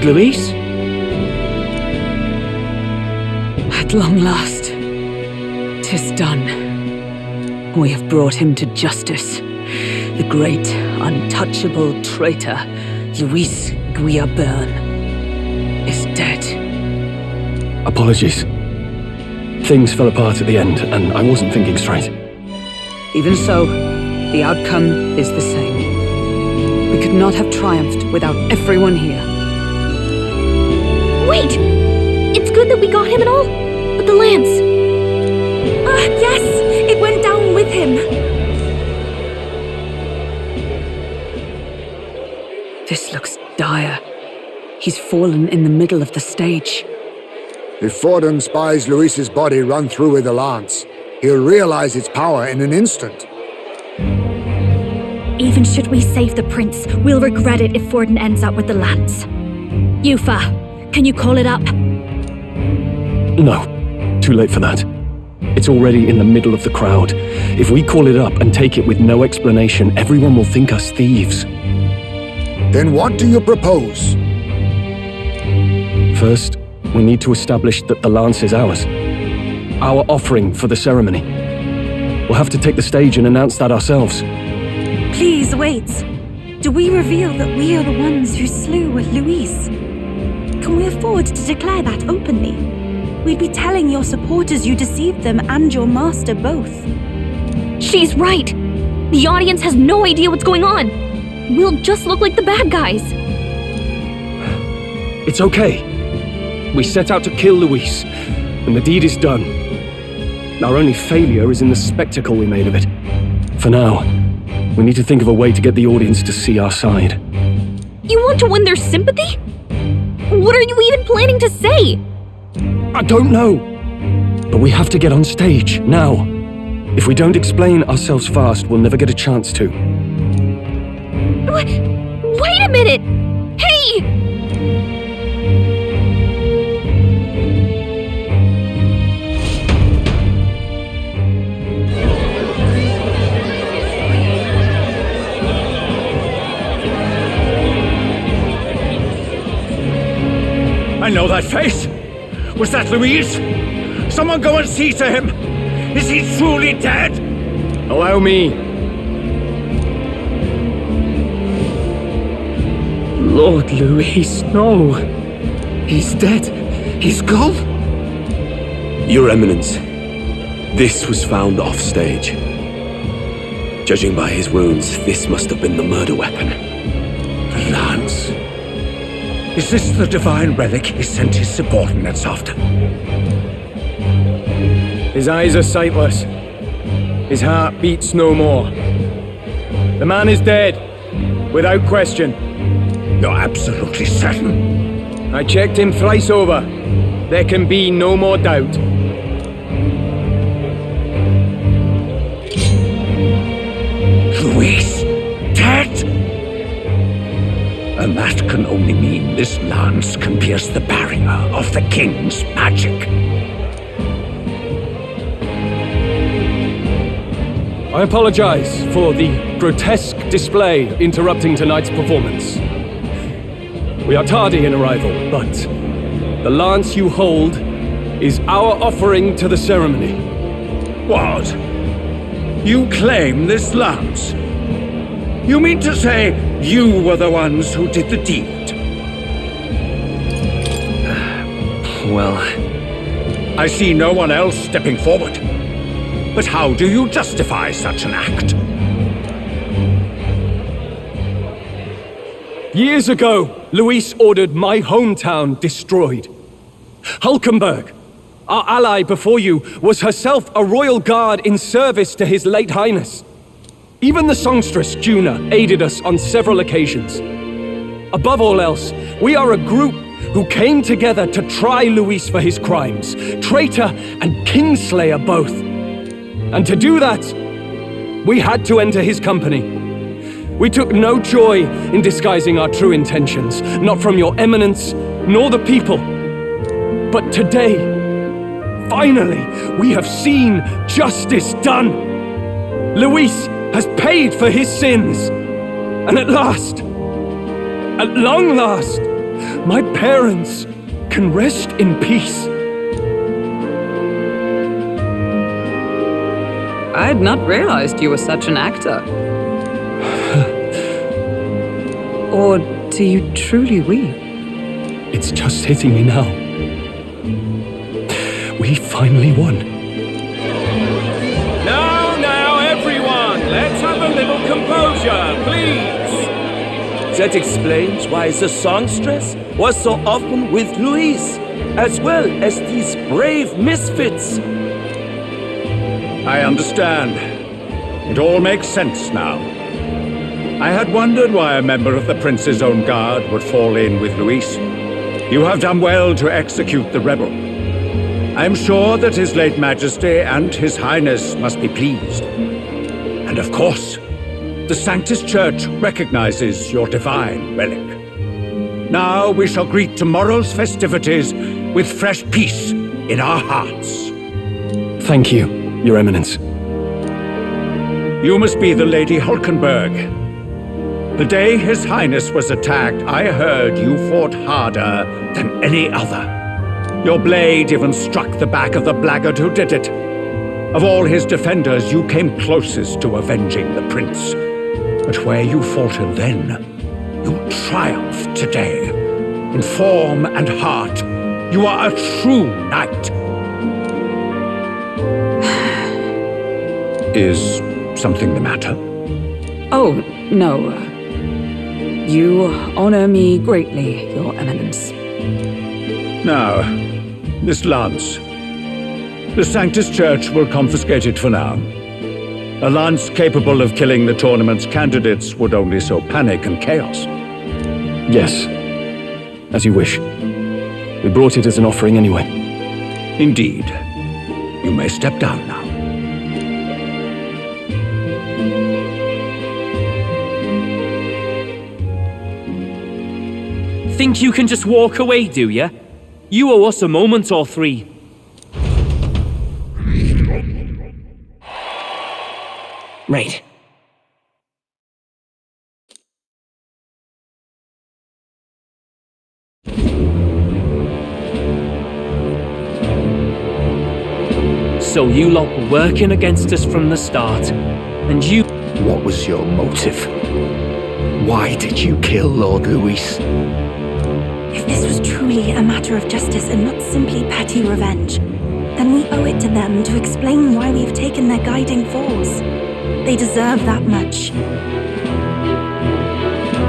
Speaker 17: Luis?
Speaker 8: At long last, 'tis done. We have brought him to justice. The great, untouchable traitor, Luis Guiabern, is dead.
Speaker 6: Apologies. Things fell apart at the end, and I wasn't thinking straight.
Speaker 8: Even so, the outcome is the same. We could not have triumphed without everyone here.
Speaker 2: Wait! It's good that we got him and all, but the lance...
Speaker 7: Yes! It went down with him!
Speaker 8: This looks dire. He's fallen in the middle of the stage.
Speaker 9: If Forden spies Luis's body run through with the lance, he'll realize its power in an instant.
Speaker 16: Even should we save the prince, we'll regret it if Forden ends up with the lance. Yufa, can you call it up?
Speaker 6: No, too late for that. It's already in the middle of the crowd. If we call it up and take it with no explanation, everyone will think us thieves.
Speaker 9: Then what do you propose?
Speaker 6: First, we need to establish that the lance is ours. Our offering for the ceremony. We'll have to take the stage and announce that ourselves.
Speaker 7: Please wait. Do we reveal that we are the ones who slew Luis? Can we afford to declare that openly? We'd be telling your supporters you deceived them and your master both.
Speaker 2: She's right! The audience has no idea what's going on! We'll just look like the bad guys.
Speaker 6: It's okay. We set out to kill Luis, and the deed is done. Our only failure is in the spectacle we made of it. For now, we need to think of a way to get the audience to see our side.
Speaker 2: You want to win their sympathy? What are you even planning to say?
Speaker 6: I don't know. But we have to get on stage, now. If we don't explain ourselves fast, we'll never get a chance to.
Speaker 2: Wait a minute! Hey!
Speaker 14: I know that face. Was that Luis? Someone go and see to him. Is he truly dead?
Speaker 6: Allow me.
Speaker 11: Lord Luis, no. He's dead. He's gone.
Speaker 18: Your Eminence, this was found off-stage. Judging by his wounds, this must have been the murder weapon.
Speaker 14: The lance. Is this the divine relic he sent his subordinates after?
Speaker 19: His eyes are sightless. His heart beats no more. The man is dead, without question.
Speaker 14: You're absolutely certain?
Speaker 19: I checked him thrice over. There can be no more doubt.
Speaker 14: Luis, dead? And that can only mean this lance can pierce the barrier of the king's magic.
Speaker 6: I apologize for the grotesque display interrupting tonight's performance. We are tardy in arrival, but the lance you hold is our offering to the ceremony.
Speaker 14: What? You claim this lance? You mean to say you were the ones who did the deed?
Speaker 6: Well...
Speaker 14: I see no one else stepping forward. But how do you justify such an act?
Speaker 6: Years ago, Luis ordered my hometown destroyed. Hulkenberg, our ally before you, was herself a royal guard in service to his late highness. Even the songstress, Juna, aided us on several occasions. Above all else, we are a group who came together to try Luis for his crimes, traitor and kingslayer both. And to do that, we had to enter his company. We took no joy in disguising our true intentions, not from your eminence, nor the people. But today, finally, we have seen justice done. Luis has paid for his sins. And at last, at long last,
Speaker 14: my parents can rest in peace.
Speaker 8: I had not realized you were such an actor. Or do you truly weep?
Speaker 14: It's just hitting me now. We finally won.
Speaker 12: Now, everyone, let's have a little composure, please.
Speaker 10: That explains why the songstress was so often with Louise, as well as these brave misfits.
Speaker 14: I understand. It all makes sense now. I had wondered why a member of the Prince's own guard would fall in with Louise. You have done well to execute the rebel. I am sure that His late Majesty and His Highness must be pleased. And of course, the Sanctus Church recognizes your divine relic. Now we shall greet tomorrow's festivities with fresh peace in our hearts.
Speaker 6: Thank you, Your Eminence.
Speaker 14: You must be the Lady Hulkenberg. The day His Highness was attacked, I heard you fought harder than any other. Your blade even struck the back of the blackguard who did it. Of all his defenders, you came closest to avenging the prince. But where you faltered then, you triumphed today. In form and heart, you are a true knight. Is something the matter?
Speaker 8: Oh, no. You honor me greatly, Your Eminence.
Speaker 14: Now, this lance. The Sanctus Church will confiscate it for now. A lance capable of killing the tournament's candidates would only sow panic and chaos.
Speaker 6: Yes, as you wish. We brought it as an offering anyway.
Speaker 14: Indeed. You may step down now.
Speaker 10: Think you can just walk away, do ya? You owe us a moment or three.
Speaker 11: Right.
Speaker 10: So you lot were working against us from the start, and you...
Speaker 11: What was your motive? Why did you kill Lord Louis?
Speaker 7: If this was truly a matter of justice and not simply petty revenge, then we owe it to them to explain why we've taken their guiding force. They deserve that much.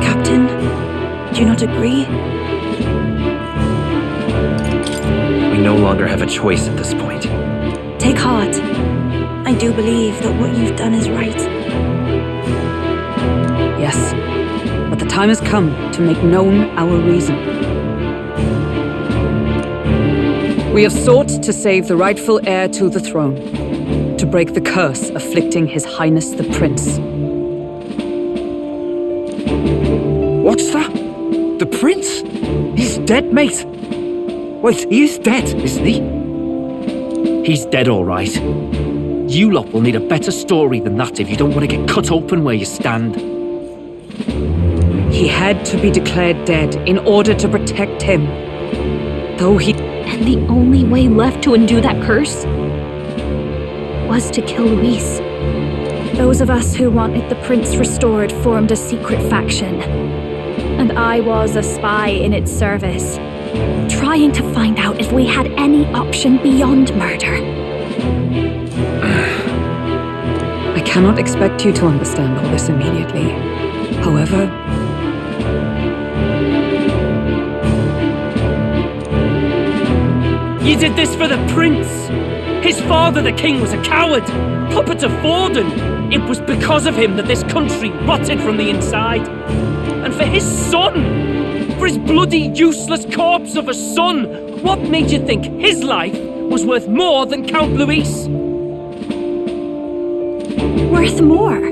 Speaker 7: Captain, do you not agree?
Speaker 11: We no longer have a choice at this point.
Speaker 7: Take heart. I do believe that what you've done is right.
Speaker 8: Yes, but the time has come to make known our reason. We have sought to save the rightful heir to the throne, to break the curse afflicting His Highness the Prince.
Speaker 11: What's that? The prince? He's dead, mate. Wait, he is dead, isn't he?
Speaker 10: He's dead, all right. You lot will need a better story than that if you don't want to get cut open where you stand.
Speaker 8: He had to be declared dead in order to protect him. Though he...
Speaker 2: And the only way left to undo that curse was to kill Luis.
Speaker 17: Those of us who wanted the prince restored formed a secret faction. And I was a spy in its service, trying to find out if we had any option beyond murder.
Speaker 8: I cannot expect you to understand all this immediately. However...
Speaker 10: You did this for the prince! His father, the king, was a coward! Puppet of Forden! It was because of him that this country rotted from the inside! And for his son! For his bloody, useless corpse of a son! What made you think his life was worth more than Count Luis?
Speaker 17: Worth more?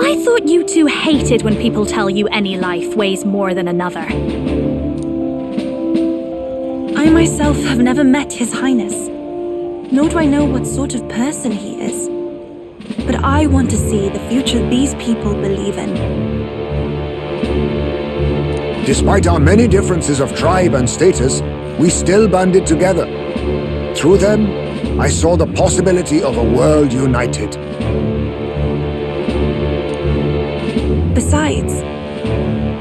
Speaker 17: I thought you two hated when people tell you any life weighs more than another.
Speaker 7: I myself have never met His Highness, nor do I know what sort of person he is. But I want to see the future these people believe in.
Speaker 9: Despite our many differences of tribe and status, we still banded together. Through them, I saw the possibility of a world united.
Speaker 7: Besides,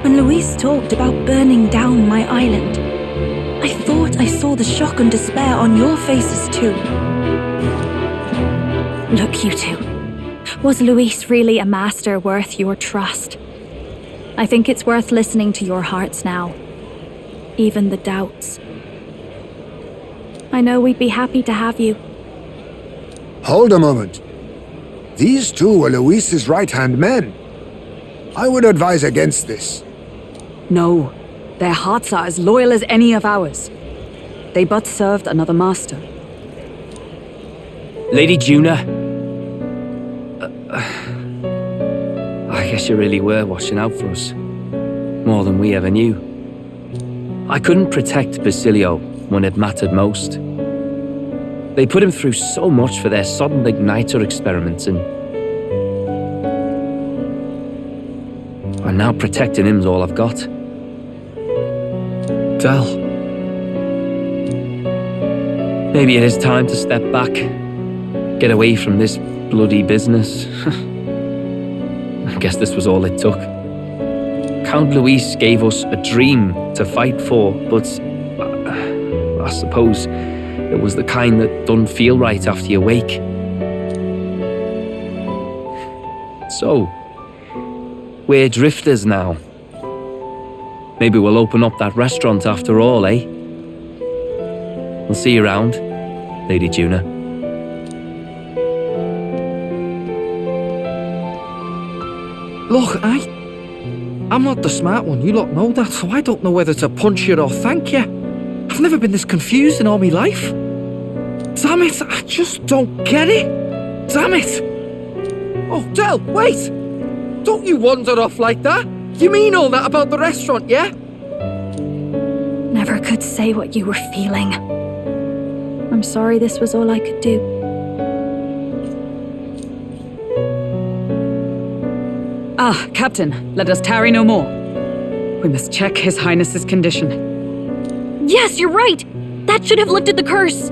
Speaker 7: when Luis talked about burning down my island, I thought I saw the shock and despair on your faces too.
Speaker 17: Look, you two. Was Luis really a master worth your trust? I think it's worth listening to your hearts now. Even the doubts. I know we'd be happy to have you.
Speaker 9: Hold a moment. These two were Luis's right-hand men. I would advise against this.
Speaker 8: No, their hearts are as loyal as any of ours. They but served another master.
Speaker 10: Lady Juna. I guess you really were watching out for us. More than we ever knew. I couldn't protect Basilio when it mattered most. They put him through so much for their sudden igniter experiments and now protecting him's all I've got.
Speaker 11: Del.
Speaker 10: Maybe it is time to step back. Get away from this bloody business. I guess this was all it took. Count Luis gave us a dream to fight for, but I suppose it was the kind that doesn't feel right after you wake. So, we're drifters now. Maybe we'll open up that restaurant after all, eh? We'll see you around, Lady Juna.
Speaker 11: Look, I'm not the smart one, you lot know that, so I don't know whether to punch you or thank you. I've never been this confused in all my life. Damn it, I just don't get it. Damn it. Oh, Del, wait! Don't you wander off like that? You mean all that about the restaurant, yeah?
Speaker 17: Never could say what you were feeling. I'm sorry this was all I could do.
Speaker 8: Ah, Captain, let us tarry no more. We must check His Highness's condition.
Speaker 2: Yes, you're right! That should have lifted the curse!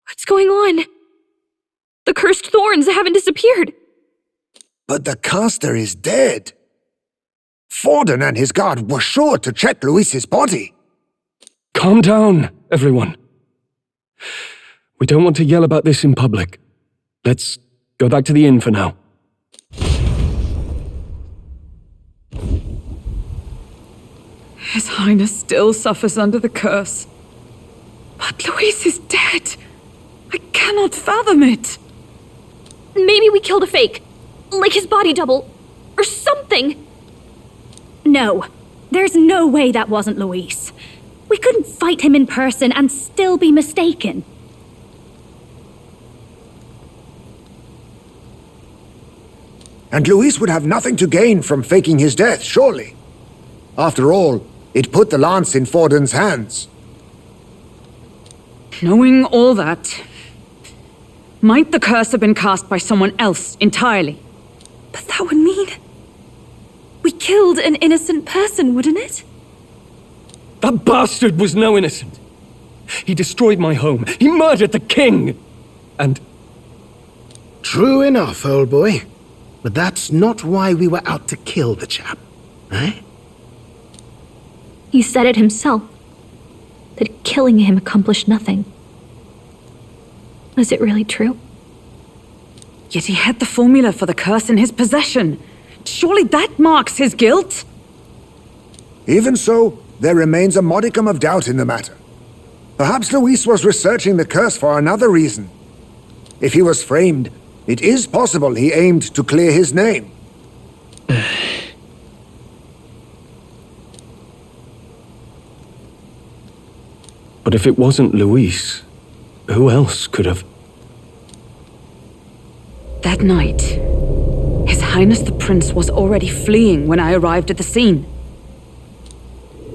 Speaker 2: What's going on? The cursed thorns haven't disappeared.
Speaker 9: But the caster is dead. Forden and his guard were sure to check Luis's body.
Speaker 19: Calm down, everyone. We don't want to yell about this in public. Let's go back to the inn for now.
Speaker 8: His Highness still suffers under the curse. But Luis is dead. I cannot fathom it.
Speaker 2: Maybe we killed a fake. Like his body double. Or something.
Speaker 17: No. There's no way that wasn't Luis. We couldn't fight him in person and still be mistaken.
Speaker 9: And Luis would have nothing to gain from faking his death, surely. After all, it put the lance in Forden's hands.
Speaker 8: Knowing all that, might the curse have been cast by someone else entirely?
Speaker 7: But that would mean we killed an innocent person, wouldn't it?
Speaker 19: That bastard was no innocent. He destroyed my home. He murdered the king. And...
Speaker 20: True enough, old boy. But that's not why we were out to kill the chap, eh?
Speaker 2: He said it himself. That killing him accomplished nothing. Was it really true?
Speaker 8: Yet he had the formula for the curse in his possession. Surely that marks his guilt?
Speaker 9: Even so, there remains a modicum of doubt in the matter. Perhaps Luis was researching the curse for another reason. If he was framed, it is possible he aimed to clear his name.
Speaker 19: But if it wasn't Luis, who else could have?
Speaker 8: That night, His Highness the Prince was already fleeing when I arrived at the scene.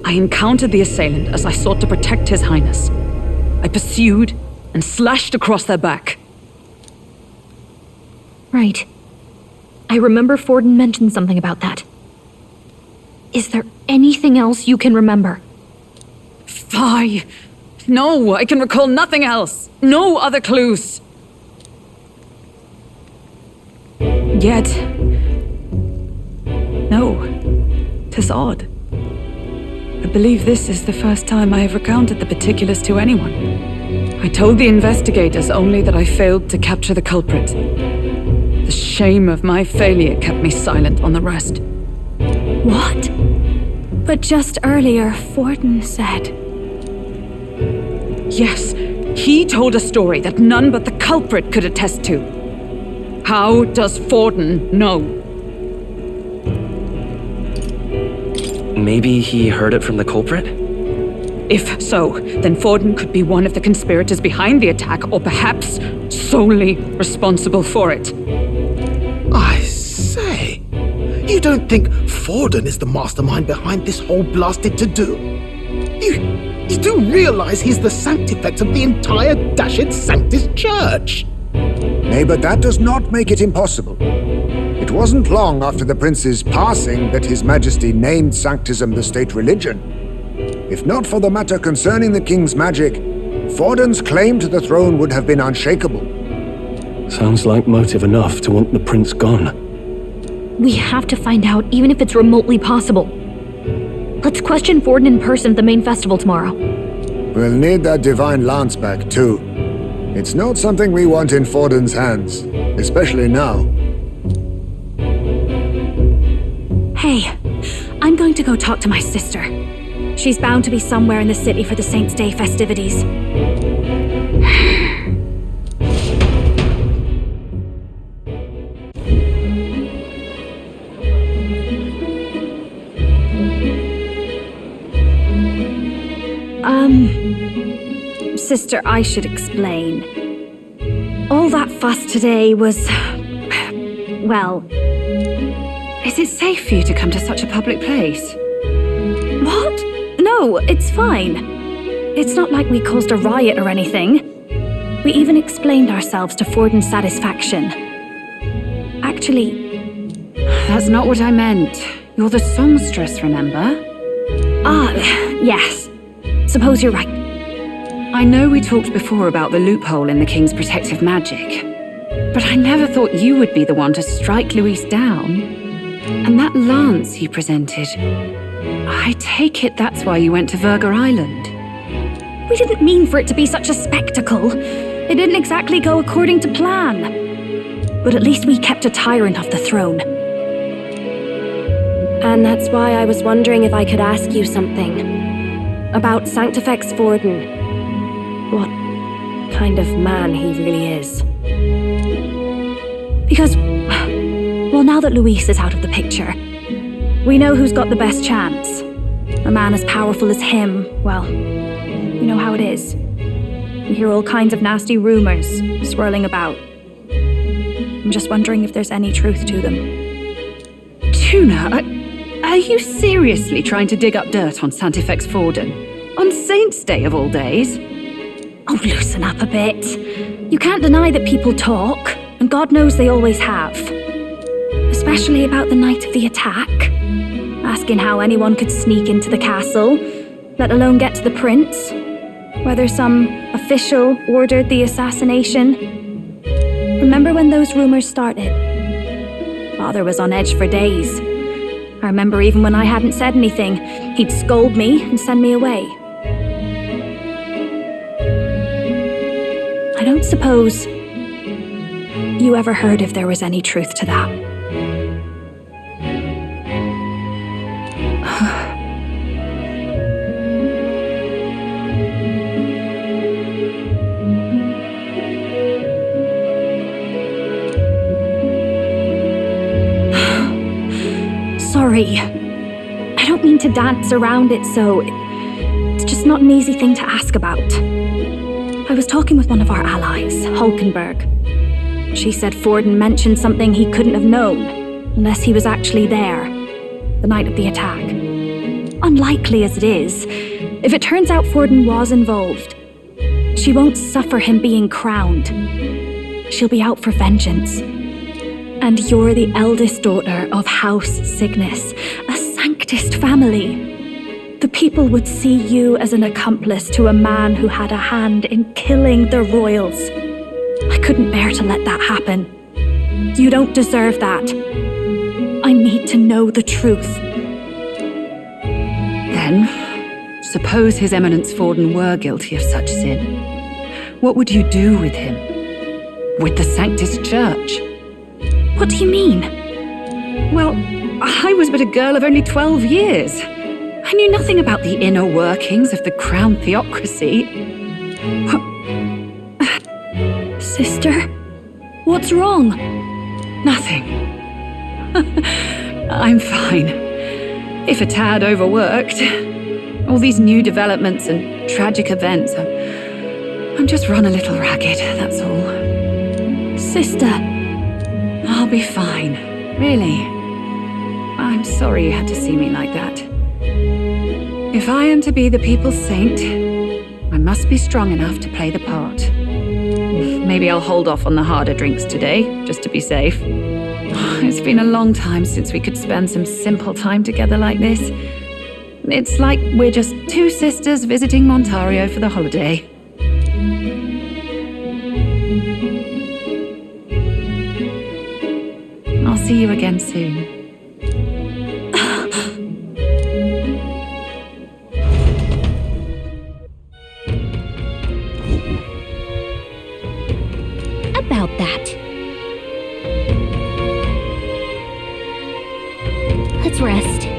Speaker 8: I encountered the assailant as I sought to protect His Highness. I pursued, and slashed across their back.
Speaker 2: Right. I remember Forden mentioned something about that. Is there anything else you can remember?
Speaker 8: Fie! No, I can recall nothing else. No other clues. Yet... no. 'Tis odd. I believe this is the first time I have recounted the particulars to anyone. I told the investigators only that I failed to capture the culprit. The shame of my failure kept me silent on the rest.
Speaker 17: What? But just earlier, Forden said...
Speaker 8: Yes, he told a story that none but the culprit could attest to. How does Forden know?
Speaker 6: Maybe he heard it from the culprit?
Speaker 8: If so, then Forden could be one of the conspirators behind the attack, or perhaps solely responsible for it.
Speaker 20: I say, you don't think Forden is the mastermind behind this whole blasted to-do? You do realize he's the sanctifex of the entire dashed Sanctus Church?
Speaker 9: Nay, but that does not make it impossible. It wasn't long after the prince's passing that His Majesty named Sanctism the state religion. If not for the matter concerning the king's magic, Forden's claim to the throne would have been unshakable.
Speaker 19: Sounds like motive enough to want the prince gone.
Speaker 2: We have to find out, even if it's remotely possible. Let's question Forden in person at the main festival tomorrow.
Speaker 9: We'll need that divine lance back, too. It's not something we want in Forden's hands, especially now.
Speaker 17: Hey, I'm going to go talk to my sister. She's bound to be somewhere in the city for the Saints' Day festivities. Sister, I should explain. All that fuss today was... well...
Speaker 8: Is it safe for you to come to such a public place?
Speaker 17: What? No, it's fine. It's not like we caused a riot or anything. We even explained ourselves to Forden's satisfaction. Actually...
Speaker 8: That's not what I meant. You're the songstress, remember?
Speaker 17: Ah, yes. Suppose you're right.
Speaker 8: I know we talked before about the loophole in the king's protective magic, but I never thought you would be the one to strike Luis down. And that lance he presented, I take it that's why you went to Virga Island.
Speaker 17: We didn't mean for it to be such a spectacle. It didn't exactly go according to plan. But at least we kept a tyrant off the throne.
Speaker 21: And that's why I was wondering if I could ask you something. About Sanctifex Forden. What kind of man he really is.
Speaker 17: Because, well, now that Luis is out of the picture, we know who's got the best chance. A man as powerful as him, well, you know how it is. We hear all kinds of nasty rumors swirling about. I'm just wondering if there's any truth to them.
Speaker 8: Tuna, are you seriously trying to dig up dirt on Sanctifex Forden? On Saints' Day of all days?
Speaker 17: Oh, loosen up a bit. You can't deny that people talk, and God knows they always have. Especially about the night of the attack. Asking how anyone could sneak into the castle, let alone get to the prince. Whether some official ordered the assassination. Remember when those rumors started? Father was on edge for days. I remember even when I hadn't said anything, he'd scold me and send me away. I don't suppose you ever heard if there was any truth to that. Sorry. I don't mean to dance around it, so it's just not an easy thing to ask about. I was talking with one of our allies, Hulkenberg. She said Forden mentioned something he couldn't have known, unless he was actually there, the night of the attack. Unlikely as it is, if it turns out Forden was involved, She won't suffer him being crowned. She'll be out for vengeance. And you're the eldest daughter of House Cygnus, a Sanctist family. The people would see you as an accomplice to a man who had a hand in killing the royals. I couldn't bear to let that happen. You don't deserve that. I need to know the truth.
Speaker 8: Then, suppose His Eminence Forden were guilty of such sin. What would you do with him? With the Sanctist Church?
Speaker 17: What do you mean?
Speaker 8: Well, I was but a girl of only 12 years. I knew nothing about the inner workings of the crown theocracy.
Speaker 17: Sister, what's wrong?
Speaker 8: Nothing. I'm fine. If a tad overworked. All these new developments and tragic events, I'm just run a little ragged, that's all.
Speaker 17: Sister.
Speaker 8: I'll be fine. Really. I'm sorry you had to see me like that. If I am to be the people's saint, I must be strong enough to play the part. Maybe I'll hold off on the harder drinks today, just to be safe. It's been a long time since we could spend some simple time together like this. It's like we're just two sisters visiting Montario for the holiday. I'll see you again soon.
Speaker 2: About that. Let's rest.